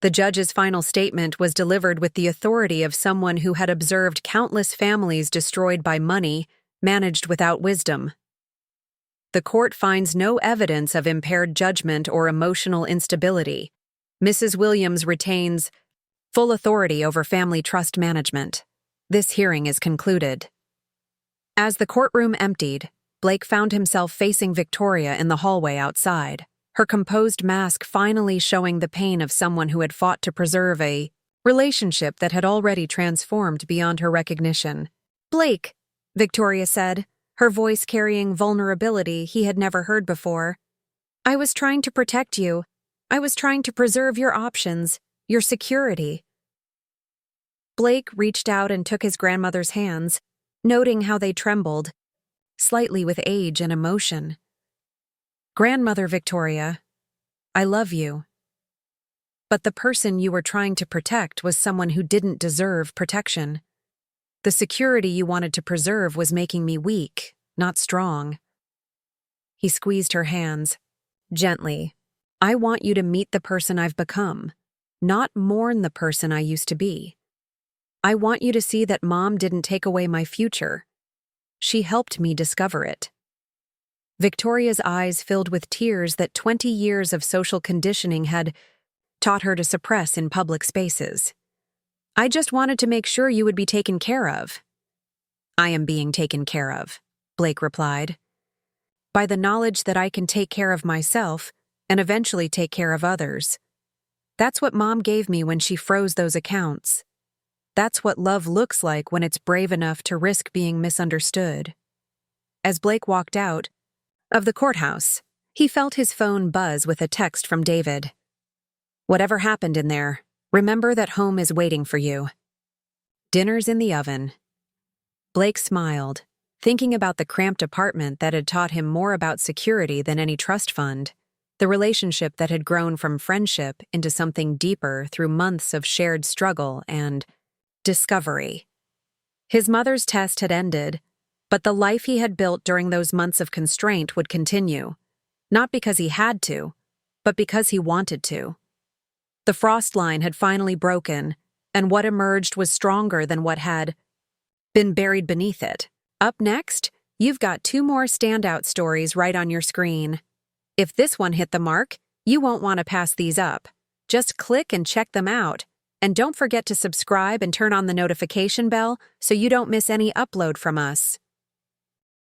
The judge's final statement was delivered with the authority of someone who had observed countless families destroyed by money, managed without wisdom. The court finds no evidence of impaired judgment or emotional instability. Mrs. Williams retains full authority over family trust management. This hearing is concluded. As the courtroom emptied, Blake found himself facing Victoria in the hallway outside, her composed mask finally showing the pain of someone who had fought to preserve a relationship that had already transformed beyond her recognition. Blake, Victoria said, her voice carrying vulnerability he had never heard before. I was trying to protect you. I was trying to preserve your options, your security. Blake reached out and took his grandmother's hands, noting how they trembled, slightly with age and emotion. Grandmother Victoria, I love you. But the person you were trying to protect was someone who didn't deserve protection. The security you wanted to preserve was making me weak, not strong. He squeezed her hands. Gently. I want you to meet the person I've become, not mourn the person I used to be. I want you to see that Mom didn't take away my future. She helped me discover it. Victoria's eyes filled with tears that 20 years of social conditioning had taught her to suppress in public spaces. I just wanted to make sure you would be taken care of. I am being taken care of, Blake replied. By the knowledge that I can take care of myself and eventually take care of others. That's what Mom gave me when she froze those accounts. That's what love looks like when it's brave enough to risk being misunderstood. As Blake walked out of the courthouse, he felt his phone buzz with a text from David. Whatever happened in there, remember that home is waiting for you. Dinner's in the oven. Blake smiled, thinking about the cramped apartment that had taught him more about security than any trust fund, the relationship that had grown from friendship into something deeper through months of shared struggle and discovery. His mother's test had ended, but the life he had built during those months of constraint would continue, not because he had to, but because he wanted to. The frost line had finally broken, and what emerged was stronger than what had been buried beneath it. Up next, you've got 2 more standout stories right on your screen. If this one hit the mark, you won't want to pass these up. Just click and check them out. And don't forget to subscribe and turn on the notification bell so you don't miss any upload from us.